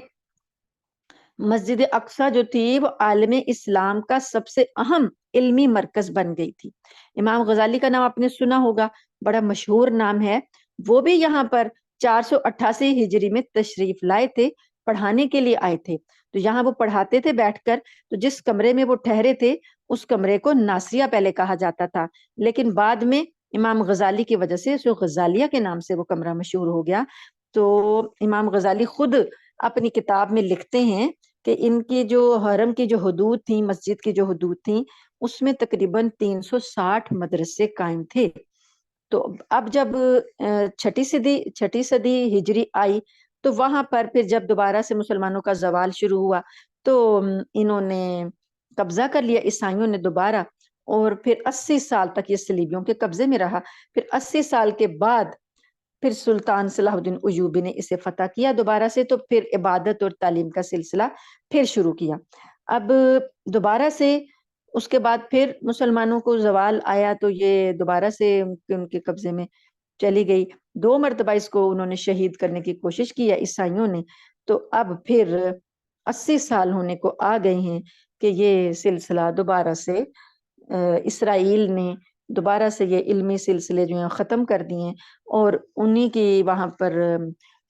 مسجد اقصیٰ جو تھی وہ عالم اسلام کا سب سے اہم علمی مرکز بن گئی تھی. امام غزالی کا نام آپ نے سنا ہوگا، بڑا مشہور نام ہے. وہ بھی یہاں پر 488 ہجری میں تشریف لائے تھے، پڑھانے کے لیے آئے تھے. تو یہاں وہ پڑھاتے تھے بیٹھ کر. تو جس کمرے میں وہ ٹھہرے تھے اس کمرے کو ناصیہ پہلے کہا جاتا تھا، لیکن بعد میں امام غزالی کی وجہ سے اس غزالیہ کے نام سے وہ کمرہ مشہور ہو گیا. تو امام غزالی خود اپنی کتاب میں لکھتے ہیں کہ ان کی جو حرم کی جو حدود تھیں، مسجد کی جو حدود تھیں، اس میں تقریباً 360 مدرسے قائم تھے. تو اب جب چھٹی صدی ہجری آئی، تو وہاں پر پھر جب دوبارہ سے مسلمانوں کا زوال شروع ہوا تو انہوں نے قبضہ کر لیا عیسائیوں نے دوبارہ. اور پھر 80 سال تک یہ صلیبیوں کے قبضے میں رہا. پھر 80 سال کے بعد پھر سلطان صلاح الدین ایوبی نے اسے فتح کیا دوبارہ سے. تو پھر عبادت اور تعلیم کا سلسلہ پھر شروع کیا. اب دوبارہ سے اس کے بعد پھر مسلمانوں کو زوال آیا تو یہ دوبارہ سے ان کے قبضے میں چلی گئی. 2 مرتبہ اس کو انہوں نے شہید کرنے کی کوشش کی ہے عیسائیوں نے. تو اب پھر 80 سال ہونے کو آ گئے ہیں کہ یہ سلسلہ دوبارہ سے اسرائیل نے دوبارہ سے یہ علمی سلسلے جو ہیں ختم کر دیے ہیں، اور انہی کی وہاں پر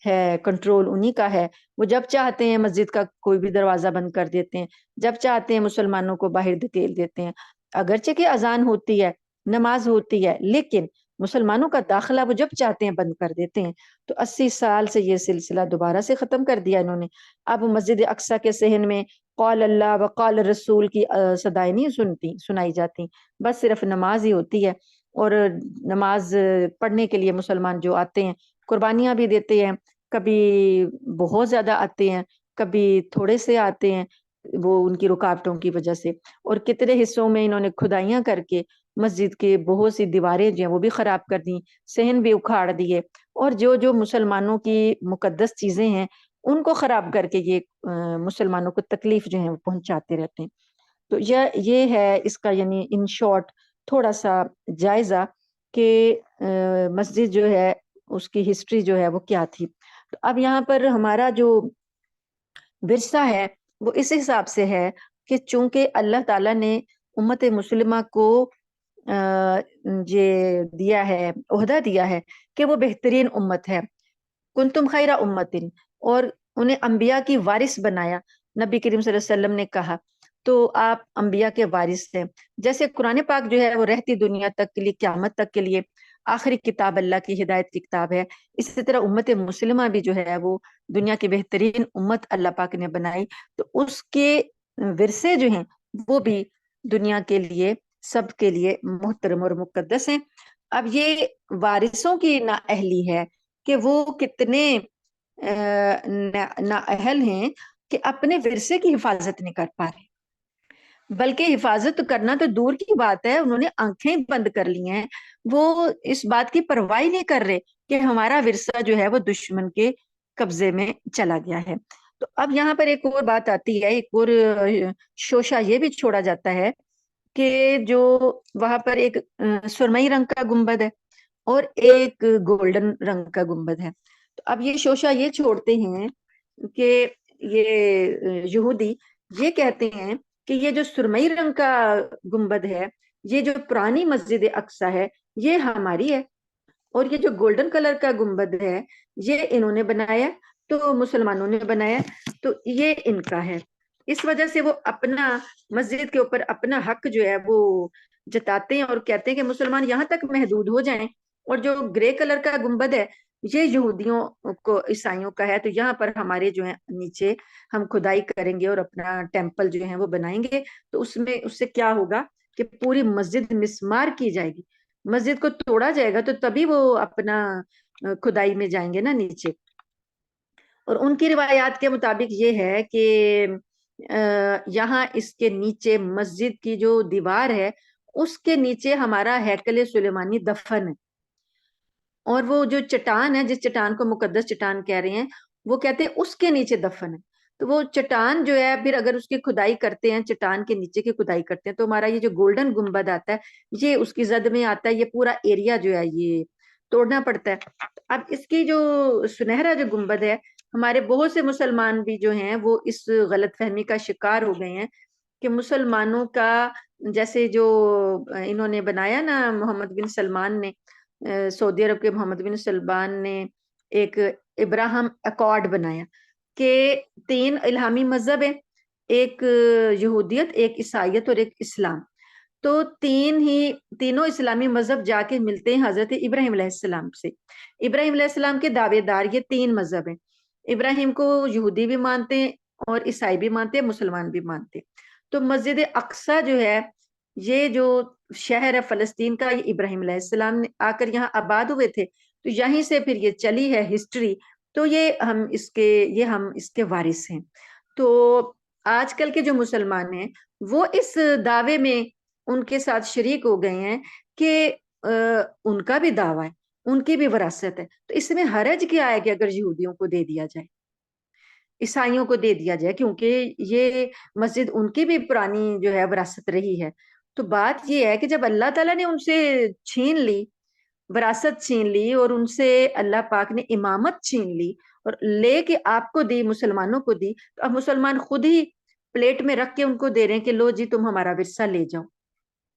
ہے کنٹرول، انہی کا ہے. وہ جب چاہتے ہیں مسجد کا کوئی بھی دروازہ بند کر دیتے ہیں، جب چاہتے ہیں مسلمانوں کو باہر دھکیل دیتے ہیں. اگرچہ کہ اذان ہوتی ہے، نماز ہوتی ہے، لیکن مسلمانوں کا داخلہ وہ جب چاہتے ہیں بند کر دیتے ہیں. تو 80 سال سے یہ سلسلہ دوبارہ سے ختم کر دیا انہوں نے. اب مسجد اقصیٰ کے صحن میں قال اللہ و قال رسول کی صدائیں نہیں سنائی جاتی، بس صرف نماز ہی ہوتی ہے. اور نماز پڑھنے کے لیے مسلمان جو آتے ہیں قربانیاں بھی دیتے ہیں، کبھی بہت زیادہ آتے ہیں، کبھی تھوڑے سے آتے ہیں، وہ ان کی رکاوٹوں کی وجہ سے. اور کتنے حصوں میں انہوں نے کھدائیاں کر کے مسجد کے بہت سی دیواریں جو ہیں وہ بھی خراب کر دیں، صحن بھی اکھاڑ دیے، اور جو مسلمانوں کی مقدس چیزیں ہیں ان کو خراب کر کے یہ مسلمانوں کو تکلیف جو ہے وہ پہنچاتے رہتے ہیں. تو یہ ہے اس کا یعنی ان شارٹ تھوڑا سا جائزہ کہ مسجد جو ہے اس کی ہسٹری جو ہے وہ کیا تھی. تو اب یہاں پر ہمارا جو ورثہ ہے وہ اس حساب سے ہے کہ چونکہ اللہ تعالیٰ نے امت مسلمہ کو یہ دیا ہے، عہدہ دیا ہے کہ وہ بہترین امت ہے، کنتم خیر امتن، اور انہیں انبیاء کی وارث بنایا. نبی کریم صلی اللہ علیہ وسلم نے کہا تو آپ انبیاء کے وارث ہیں. جیسے قرآن پاک جو ہے وہ رہتی دنیا تک کے لیے، قیامت تک کے لیے آخری کتاب اللہ کی ہدایت کی کتاب ہے، اسی طرح امت مسلمہ بھی جو ہے وہ دنیا کی بہترین امت اللہ پاک نے بنائی. تو اس کے ورثے جو ہیں وہ بھی دنیا کے لیے، سب کے لیے محترم اور مقدس ہیں. اب یہ وارثوں کی نااہلی ہے کہ وہ کتنے نااہل ہیں کہ اپنے ورثے کی حفاظت نہیں کر پا رہے، بلکہ حفاظت کرنا تو دور کی بات ہے، انہوں نے آنکھیں بند کر لی ہیں. وہ اس بات کی پرواہ نہیں کر رہے کہ ہمارا ورثہ جو ہے وہ دشمن کے قبضے میں چلا گیا ہے. تو اب یہاں پر ایک اور بات آتی ہے، ایک اور شوشہ یہ بھی چھوڑا جاتا ہے کہ جو وہاں پر ایک سرمئی رنگ کا گنبد ہے اور ایک گولڈن رنگ کا گنبد ہے. تو اب یہ شوشہ یہ چھوڑتے ہیں کہ یہ یہودی یہ کہتے ہیں کہ یہ جو سرمئی رنگ کا گنبد ہے، یہ جو پرانی مسجد اقصی ہے، یہ ہماری ہے، اور یہ جو گولڈن کلر کا گنبد ہے یہ انہوں نے بنایا، تو مسلمانوں نے بنایا، تو یہ ان کا ہے. اس وجہ سے وہ اپنا مسجد کے اوپر اپنا حق جو ہے وہ جتاتے ہیں اور کہتے ہیں کہ مسلمان یہاں تک محدود ہو جائیں. اور جو گرے کلر کا گنبد ہے یہ یہودیوں کو، عیسائیوں کا ہے، تو یہاں پر ہمارے جو ہے نیچے ہم کھدائی کریں گے اور اپنا ٹیمپل جو ہے وہ بنائیں گے. تو اس سے کیا ہوگا کہ پوری مسجد مسمار کی جائے گی، مسجد کو توڑا جائے گا، تو تبھی وہ اپنا کھدائی میں جائیں گے نا نیچے. اور ان کی روایات کے مطابق یہ ہے کہ یہاں اس کے نیچے مسجد کی جو دیوار ہے اس کے نیچے ہمارا ہیکل سلیمانی دفن ہے، اور وہ جو چٹان ہے جس چٹان کو مقدس چٹان کہہ رہے ہیں وہ کہتے ہیں اس کے نیچے دفن ہے. تو وہ چٹان جو ہے پھر اگر اس کی کھدائی کرتے ہیں، چٹان کے نیچے کی کھدائی کرتے ہیں، تو ہمارا یہ جو گولڈن گنبد آتا ہے یہ اس کی زد میں آتا ہے. یہ پورا ایریا جو ہے یہ توڑنا پڑتا ہے. اب اس کی جو سنہرا جو گنبد ہے، ہمارے بہت سے مسلمان بھی جو ہیں وہ اس غلط فہمی کا شکار ہو گئے ہیں کہ مسلمانوں کا، جیسے جو انہوں نے بنایا نا، محمد بن سلمان نے، سعودی عرب کے محمد بن سلمان نے ایک ابراہم اکارڈ بنایا کہ 3 الہامی مذہب ہیں، ایک یہودیت، ایک عیسائیت اور ایک اسلام. تو تینوں اسلامی مذہب جا کے ملتے ہیں حضرت ابراہیم علیہ السلام سے. ابراہیم علیہ السلام کے دعوے دار یہ 3 مذہب ہیں. ابراہیم کو یہودی بھی مانتے ہیں اور عیسائی بھی مانتے ہیں، مسلمان بھی مانتے ہیں. تو مسجد اقصی جو ہے، یہ جو شہر ہے فلسطین کا، یہ ابراہیم علیہ السلام نے آ کر یہاں آباد ہوئے تھے، تو یہیں سے پھر یہ چلی ہے ہسٹری. تو ہم اس کے وارث ہیں. تو آج کل کے جو مسلمان ہیں وہ اس دعوے میں ان کے ساتھ شریک ہو گئے ہیں کہ ان کا بھی دعویٰ ہے، ان کی بھی وراثت ہے. تو اس میں حرج کیا ہے کہ اگر یہودیوں کو دے دیا جائے، عیسائیوں کو دے دیا جائے، کیونکہ یہ مسجد ان کی بھی پرانی جو ہے وراثت رہی ہے. تو بات یہ ہے کہ جب اللہ تعالیٰ نے ان سے چھین لی، وراثت چھین لی، اور ان سے اللہ پاک نے امامت چھین لی اور لے کے آپ کو دی، مسلمانوں کو دی، تو اب مسلمان خود ہی پلیٹ میں رکھ کے ان کو دے رہے ہیں کہ لو جی تم ہمارا ورثہ لے جاؤ.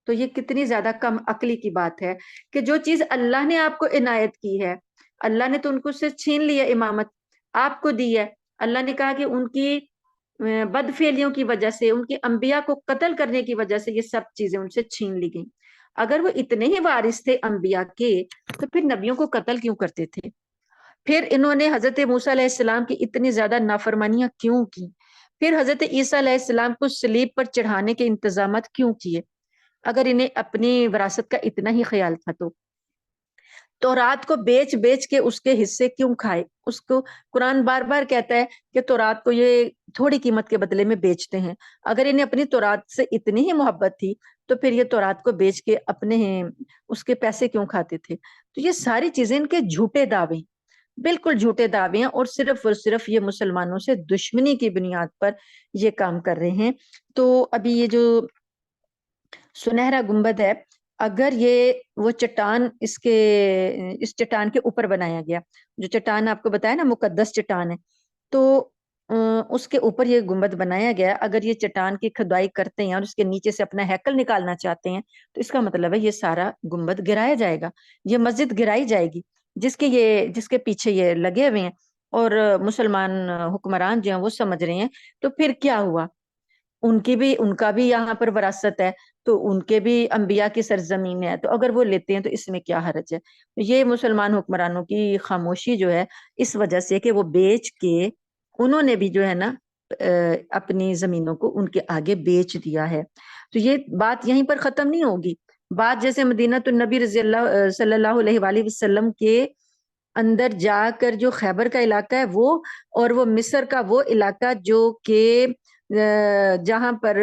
تو یہ کتنی زیادہ کم عقلی کی بات ہے کہ جو چیز اللہ نے آپ کو عنایت کی ہے، اللہ نے تو ان کو سے چھین لیا، امامت آپ کو دی ہے. اللہ نے کہا کہ ان کی بد فعلیوں کی وجہ سے، ان کے انبیاء کو قتل کرنے کی وجہ سے یہ سب چیزیں ان سے چھین لی گئیں. اگر وہ اتنے ہی وارث تھے انبیاء کے تو پھر نبیوں کو قتل کیوں کرتے تھے؟ پھر انہوں نے حضرت موسیٰ علیہ السلام کی اتنی زیادہ نافرمانیاں کیوں کی؟ پھر حضرت عیسیٰ علیہ السلام کو صلیب پر چڑھانے کے انتظامات کیوں کیے اگر انہیں اپنی وراثت کا اتنا ہی خیال تھا؟ تو رات کو بیچ بیچ کے اس کے حصے کیوں کھائے؟ اس کو قرآن بار بار کہتا ہے کہ تورات کو یہ تھوڑی قیمت کے بدلے میں بیچتے ہیں. اگر انہیں اپنی تورات سے اتنی ہی محبت تھی تو پھر یہ تورات کو بیچ کے اپنے اس کے پیسے کیوں کھاتے تھے؟ تو یہ ساری چیزیں ان کے جھوٹے دعوے، بالکل جھوٹے دعوے ہیں، اور صرف یہ مسلمانوں سے دشمنی کی بنیاد پر یہ کام کر رہے ہیں. تو ابھی یہ جو سنہرا گنبد ہے، اگر یہ وہ چٹان اس چٹان کے اوپر بنایا گیا، جو چٹان آپ کو بتایا نا مقدس چٹان ہے، تو اس کے اوپر یہ گنبد بنایا گیا. اگر یہ چٹان کی کھدائی کرتے ہیں اور اس کے نیچے سے اپنا ہیکل نکالنا چاہتے ہیں تو اس کا مطلب ہے یہ سارا گنبد گرایا جائے گا, یہ مسجد گرائی جائے گی جس کے پیچھے یہ لگے ہوئے ہیں. اور مسلمان حکمران جو ہیں وہ سمجھ رہے ہیں تو پھر کیا ہوا, ان کا بھی یہاں پر وراثت ہے, تو ان کے بھی انبیاء کی سرزمین ہے, تو اگر وہ لیتے ہیں تو اس میں کیا حرج ہے. یہ مسلمان حکمرانوں کی خاموشی جو ہے اس وجہ سے کہ وہ بیچ کے انہوں نے بھی جو ہے نا اپنی زمینوں کو ان کے آگے بیچ دیا ہے. تو یہ بات یہیں پر ختم نہیں ہوگی. بات جیسے مدینہ النبی صلی اللہ علیہ وآلہ وسلم کے اندر جا کر جو خیبر کا علاقہ ہے وہ, اور وہ مصر کا وہ علاقہ جو کہ جہاں پر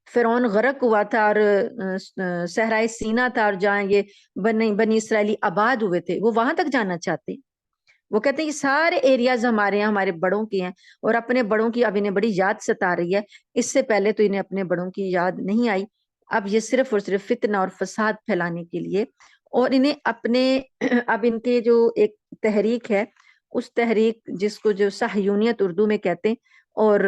فرعون غرق ہوا تھا اور صحرائے سینا تھا, اور جہاں یہ بنی اسرائیلی آباد ہوئے تھے, وہ وہاں تک جانا چاہتے ہیں. وہ کہتے ہیں یہ سارے ایریاز ہمارے ہیں, ہمارے بڑوں کے ہیں, اور اپنے بڑوں کی اب انہیں بڑی یاد ستا رہی ہے. اس سے پہلے تو انہیں اپنے بڑوں کی یاد نہیں آئی, اب یہ صرف اور صرف فتنہ اور فساد پھیلانے کے لیے, اور انہیں اب ان کے جو ایک تحریک ہے, اس تحریک جس کو جو صہیونیت اردو میں کہتے ہیں, اور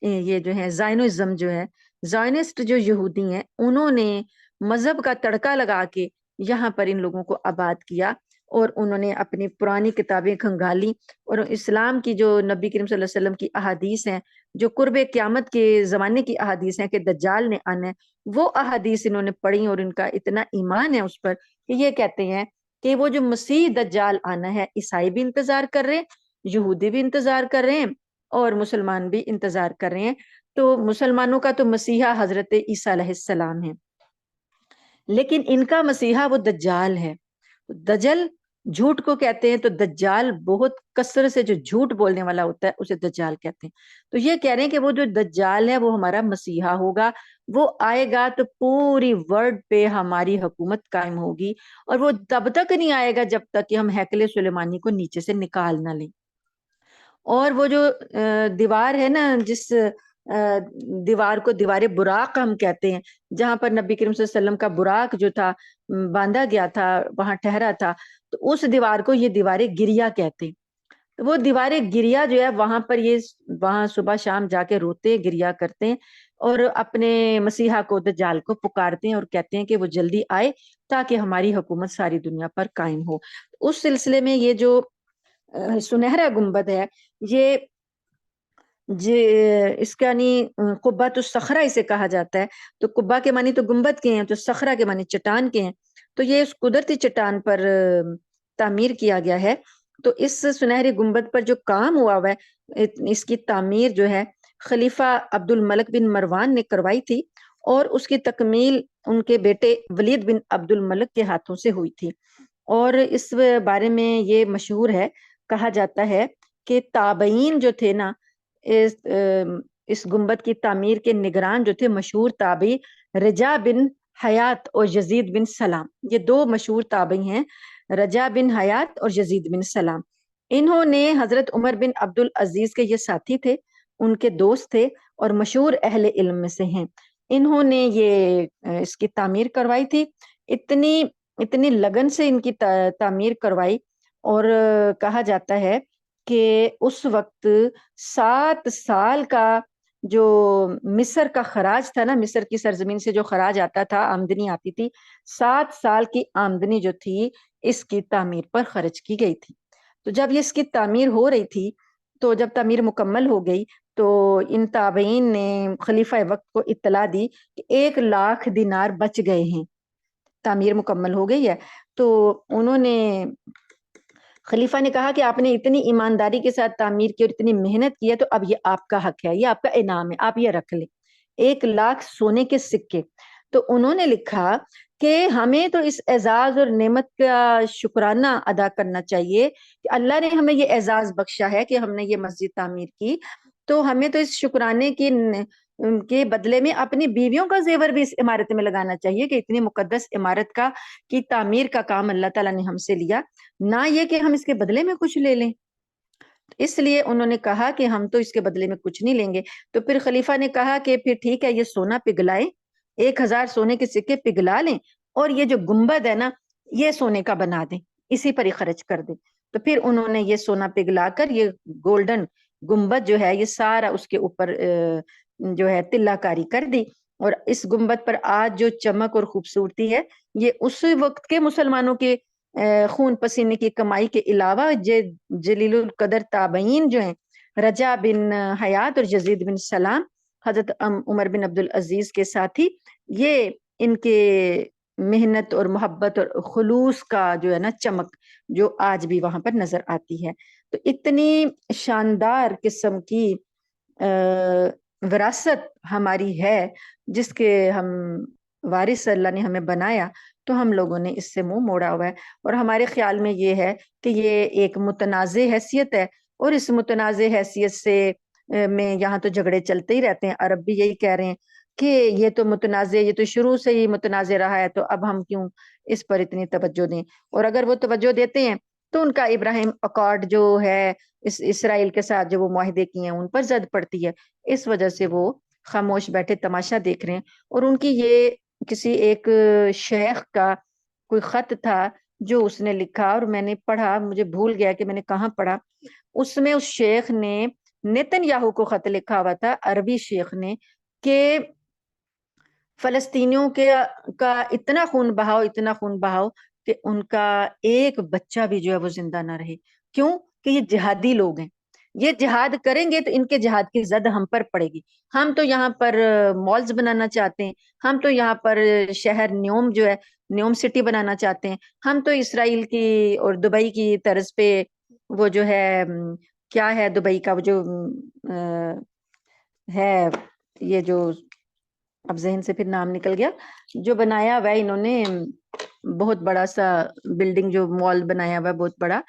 یہ جو ہے زائنوزم جو ہے, زائنسٹ جو یہودی ہیں, انہوں نے مذہب کا تڑکا لگا کے یہاں پر ان لوگوں کو آباد کیا, اور انہوں نے اپنی پرانی کتابیں کھنگالی, اور اسلام کی جو نبی کریم صلی اللہ علیہ وسلم کی احادیث ہیں, جو قرب قیامت کے زمانے کی احادیث ہیں کہ دجال نے آنا ہے, وہ احادیث انہوں نے پڑھی, اور ان کا اتنا ایمان ہے اس پر کہ یہ کہتے ہیں کہ وہ جو مسیح دجال آنا ہے, عیسائی بھی انتظار کر رہے ہیں, یہودی بھی انتظار کر رہے ہیں, اور مسلمان بھی انتظار کر رہے ہیں. تو مسلمانوں کا تو مسیحا حضرت عیسیٰ علیہ السلام ہے, لیکن ان کا مسیحا وہ دجال ہے. دجل جھوٹ کو کہتے ہیں, تو دجال بہت کثرت سے جو جھوٹ بولنے والا ہوتا ہے اسے دجال کہتے ہیں. تو یہ کہہ رہے ہیں کہ وہ جو دجال ہے وہ ہمارا مسیحا ہوگا, وہ آئے گا تو پوری ورلڈ پہ ہماری حکومت قائم ہوگی, اور وہ تب تک نہیں آئے گا جب تک کہ ہم ہیکل سلیمانی کو نیچے سے نکال نہ لیں. اور وہ جو دیوار ہے نا, جس دیوار کو دیوار براق ہم کہتے ہیں, جہاں پر نبی کریم صلی اللہ علیہ وسلم کا براق جو تھا باندھا گیا تھا, وہاں ٹھہرا تھا, تو اس دیوار کو یہ دیوار گریا کہتے ہیں. تو وہ دیوار گریا جو ہے وہاں صبح شام جا کے روتے گریا کرتے ہیں, اور اپنے مسیحا کو دجال کو پکارتے ہیں, اور کہتے ہیں کہ وہ جلدی آئے تاکہ ہماری حکومت ساری دنیا پر قائم ہو. اس سلسلے میں یہ جو سنہرا گنبد ہے, یہ اس کا نہیں قبۃ الصخرہ اسے کہا جاتا ہے. تو قبہ کے معنی تو گنبد کے ہیں, تو صخرہ کے معنی چٹان کے ہیں. تو یہ اس قدرتی چٹان پر تعمیر کیا گیا ہے. تو اس سنہری گنبد پر جو کام ہوا ہے, اس کی تعمیر جو ہے خلیفہ عبد الملک بن مروان نے کروائی تھی, اور اس کی تکمیل ان کے بیٹے ولید بن عبد الملک کے ہاتھوں سے ہوئی تھی. اور اس بارے میں یہ مشہور ہے, کہا جاتا ہے کہ تابعین جو تھے نا, اس گنبد کی تعمیر کے نگران جو تھے مشہور تابعی رجا بن حیات اور یزید بن سلام, یہ دو مشہور تابعی ہیں, رجا بن حیات اور یزید بن سلام. انہوں نے حضرت عمر بن عبد العزیز کے یہ ساتھی تھے, ان کے دوست تھے, اور مشہور اہل علم میں سے ہیں. انہوں نے یہ اس کی تعمیر کروائی تھی, اتنی لگن سے ان کی تعمیر کروائی. اور کہا جاتا ہے کہ اس وقت 7 سال کا جو مصر کا خراج تھا نا, مصر کی سرزمین سے جو خراج آتا تھا, آمدنی آتی تھی, 7 سال کی آمدنی جو تھی اس کی تعمیر پر خرچ کی گئی تھی. تو جب یہ اس کی تعمیر ہو رہی تھی, تو جب تعمیر مکمل ہو گئی تو ان تابعین نے خلیفہ وقت کو اطلاع دی کہ 1 لاکھ دینار بچ گئے ہیں, تعمیر مکمل ہو گئی ہے. تو انہوں نے خلیفہ نے کہا کہ آپ نے اتنی ایمانداری کے ساتھ تعمیر کی اور اتنی محنت کی ہے, تو اب یہ آپ کا حق ہے, یہ آپ کا انعام ہے, آپ یہ رکھ لیں, 1 لاکھ سونے کے سکے. تو انہوں نے لکھا کہ ہمیں تو اس اعزاز اور نعمت کا شکرانہ ادا کرنا چاہیے کہ اللہ نے ہمیں یہ اعزاز بخشا ہے کہ ہم نے یہ مسجد تعمیر کی, تو ہمیں تو اس شکرانے کے بدلے میں اپنی بیویوں کا زیور بھی اس عمارت میں لگانا چاہیے کہ اتنی مقدس عمارت کی تعمیر کا کام اللہ تعالیٰ نے ہم سے لیا, نہ یہ کہ ہم اس کے بدلے میں کچھ لے لیں. اس لیے انہوں نے کہا کہ ہم تو اس کے بدلے میں کچھ نہیں لیں گے. تو پھر خلیفہ نے کہا کہ پھر ٹھیک ہے, یہ سونا پگھلائیں, 1000 سونے کے سکے پگھلا لیں, اور یہ جو گنبد ہے نا یہ سونے کا بنا دیں, اسی پر ہی خرچ کر دیں. تو پھر انہوں نے یہ سونا پگھلا کر یہ گولڈن گنبد جو ہے یہ سارا اس کے اوپر جو ہے تلہ کاری کر دی، اور اس گنبد پر آج جو چمک اور خوبصورتی ہے یہ اس وقت کے مسلمانوں کے خون پسینے کی کمائی کے علاوہ جلیل القدر تابعین جو ہیں، رجا بن حیات اور یزید بن سلام، حضرت عمر بن عبد العزیز کے ساتھی، یہ ان کے محنت اور محبت اور خلوص کا جو ہے نا چمک جو آج بھی وہاں پر نظر آتی ہے۔ تو اتنی شاندار قسم کی وراثت ہماری ہے جس کے ہم وارث اللہ نے ہمیں بنایا، تو ہم لوگوں نے اس سے منہ موڑا ہوا ہے، اور ہمارے خیال میں یہ ہے کہ یہ ایک متنازع حیثیت ہے، اور اس متنازع حیثیت سے میں یہاں تو جھگڑے چلتے ہی رہتے ہیں۔ عرب بھی یہی کہہ رہے ہیں کہ یہ تو متنازع، یہ تو شروع سے ہی متنازع رہا ہے، تو اب ہم کیوں اس پر اتنی توجہ دیں؟ اور اگر وہ توجہ دیتے ہیں تو ان کا ابراہیم اکارڈ جو ہے اسرائیل کے ساتھ جو وہ معاہدے کیے ہیں ان پر زد پڑتی ہے، اس وجہ سے وہ خاموش بیٹھے تماشا دیکھ رہے ہیں۔ اور ان کی یہ کسی ایک شیخ کا کوئی خط تھا جو اس نے لکھا، اور میں نے پڑھا، مجھے بھول گیا کہ میں نے کہاں پڑھا، اس میں اس شیخ نے نیتن یاہو کو خط لکھا ہوا تھا، عربی شیخ نے، کہ فلسطینیوں کا اتنا خون بہاؤ، اتنا خون بہاؤ کہ ان کا ایک بچہ بھی جو ہے وہ زندہ نہ رہے۔ کیوں؟ کہ یہ جہادی لوگ ہیں، یہ جہاد کریں گے تو ان کے جہاد کی زد ہم پر پڑے گی۔ ہم تو یہاں پر مالز بنانا چاہتے ہیں، ہم تو یہاں پر شہر نیوم جو ہے نیوم سٹی بنانا چاہتے ہیں، ہم تو اسرائیل کی اور دبئی کی طرز پہ وہ جو ہے کیا ہے دبئی کا وہ جو ہے، یہ جو اب ذہن سے پھر نام نکل گیا، جو بنایا ہوا ہے انہوں نے بہت بڑا سا بلڈنگ، جو مال بنایا ہوا ہے بہت بڑا،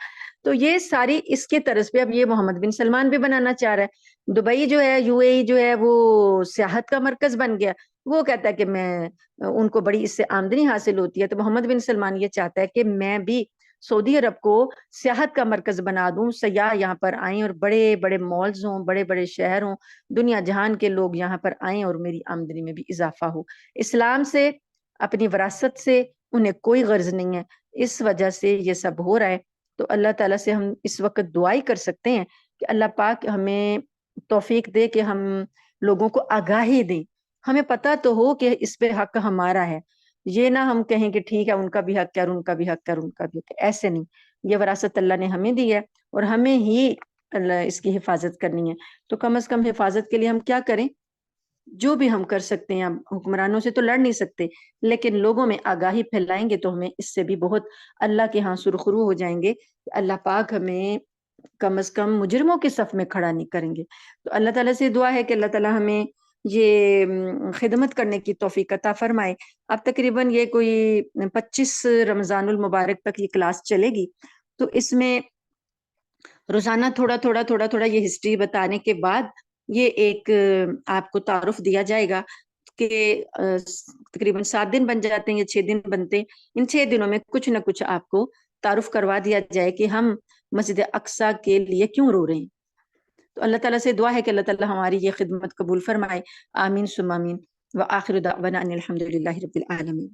تو یہ ساری اس کے طرز پہ اب یہ محمد بن سلمان بھی بنانا چاہ رہا ہے۔ دبئی جو ہے، یو اے ای جو ہے، وہ سیاحت کا مرکز بن گیا، وہ کہتا ہے کہ میں ان کو بڑی اس سے آمدنی حاصل ہوتی ہے، تو محمد بن سلمان یہ چاہتا ہے کہ میں بھی سعودی عرب کو سیاحت کا مرکز بنا دوں، سیاح یہاں پر آئیں اور بڑے بڑے مالز ہوں، بڑے بڑے شہر ہوں، دنیا جہان کے لوگ یہاں پر آئیں اور میری آمدنی میں بھی اضافہ ہو۔ اسلام سے، اپنی وراثت سے انہیں کوئی غرض نہیں ہے، اس وجہ سے یہ سب ہو رہا ہے۔ تو اللہ تعالیٰ سے ہم اس وقت دعائی کر سکتے ہیں کہ اللہ پاک ہمیں توفیق دے کہ ہم لوگوں کو آگاہی دیں، ہمیں پتہ تو ہو کہ اس پہ حق ہمارا ہے، یہ نہ ہم کہیں کہ ٹھیک ہے ان کا بھی حق ہے اور ان کا بھی حق ہے اور ان کا بھی حق ہے، ایسے نہیں۔ یہ وراثت اللہ نے ہمیں دی ہے اور ہمیں ہی اللہ اس کی حفاظت کرنی ہے، تو کم از کم حفاظت کے لیے ہم کیا کریں؟ جو بھی ہم کر سکتے ہیں، حکمرانوں سے تو لڑ نہیں سکتے، لیکن لوگوں میں آگاہی پھیلائیں گے تو ہمیں اس سے بھی بہت اللہ کے ہاں سرخرو ہو جائیں گے کہ اللہ پاک ہمیں کم از کم مجرموں کے صف میں کھڑا نہیں کریں گے۔ تو اللہ تعالیٰ سے دعا ہے کہ اللہ تعالیٰ ہمیں یہ خدمت کرنے کی توفیق عطا فرمائے۔ اب تقریباً یہ کوئی 25 رمضان المبارک تک یہ کلاس چلے گی، تو اس میں روزانہ تھوڑا تھوڑا تھوڑا تھوڑا یہ ہسٹری بتانے کے بعد یہ ایک آپ کو تعارف دیا جائے گا کہ تقریباً 7 دن بن جاتے ہیں یا 6 دن بنتے ہیں، ان 6 دنوں میں کچھ نہ کچھ آپ کو تعارف کروا دیا جائے کہ ہم مسجد اقصیٰ کے لیے کیوں رو رہے ہیں۔ تو اللہ تعالیٰ سے دعا ہے کہ اللہ تعالیٰ ہماری یہ خدمت قبول فرمائے، آمین ثم آمین، وآخر دعوانا ان الحمد للہ رب العالمین۔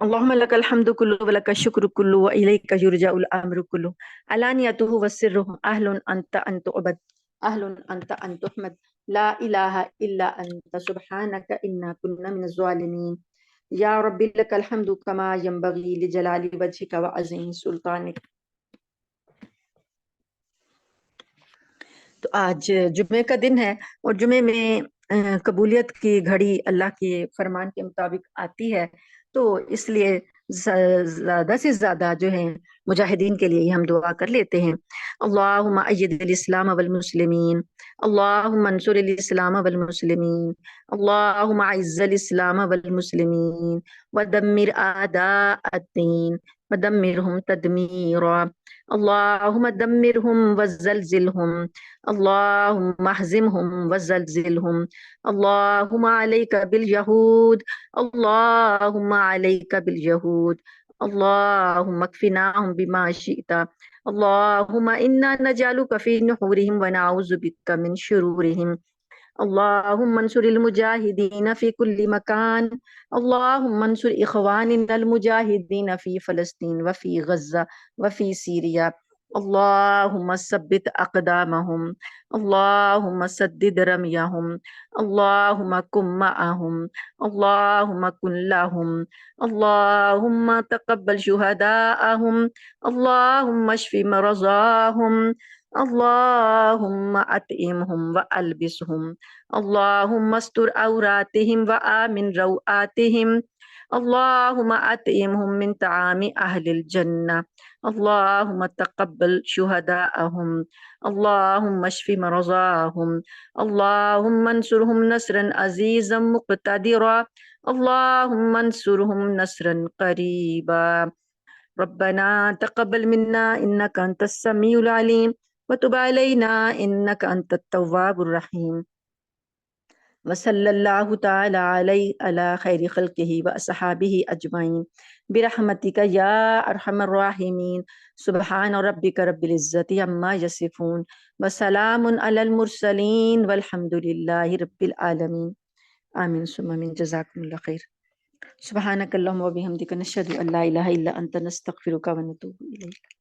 اللهم لك الحمد كله ولك الشكر كله وإليك يرجع الأمر كله، علانيته وسره، أهل أنت أن تعبد، أهل أنت أن تحمد، لا إله إلا أنت سبحانك إنا كنا من الظالمين، يا رب لك الحمد كما ينبغي لجلال وجهك وعظيم سلطانك۔ تو آج جمعے کا دن ہے اور جمعے میں قبولیت کی گھڑی اللہ کے فرمان کے مطابق آتی ہے، تو اس لیے زیادہ سے زیادہ جو ہیں مجاہدین کے لیے ہم دعا کر لیتے ہیں۔ اللہم اید الاسلام والمسلمین، اللہم انصر الاسلام والمسلمین، اللہم اعز الاسلام والمسلمین ودمر اعداء الدین ودمرهم تدمیرا، اللہم دمرهم وزلزلهم، اللہم اہزمهم وزلزلهم، اللہم علیک بالیہود، اللہم علیک بالیہود، اللہم اکفناہم بما شئت، اللہم انا نجعلک فی نحورہم ونعوذ بک من شرورہم، اللهم انصر المجاهدين في كل مكان. اللهم انصر إخواننا المجاهدين في فلسطين وفي غزة وفي سوريا. اللهم ثبت أقدامهم. اللهم سدد رميهم. اللهم كن معهم. اللهم كن لهم. اللهم تقبل شهداءهم. اللهم اشف مرضاهم. اللهم أطعمهم وألبسهم. اللهم استر عوراتهم وآمن روآتهم. اللهم أطعمهم من طعام أهل الجنة. اللهم تقبل شهداءهم. اللهم اشف مرضاهم. اللهم انصرهم نصرا عزيزا مقتدرا. اللهم انصرهم نصرا قريبا. ربنا تقبل منا إنك أنت السميع العليم وتب علينا إنك أنت التواب الرحيم. وصلى الله تعالى على خير خلقه وأصحابه أجمعين برحمتك يا أرحم الراحمين. سبحان ربك رب العزة عما يصفون وسلام على المرسلين والحمد لله رب العالمين. آمين ثم آمين. جزاكم الله خير. سبحانك اللهم وبحمدك نشهد أن لا إله إلا أنت نستغفرك ونتوب إليك.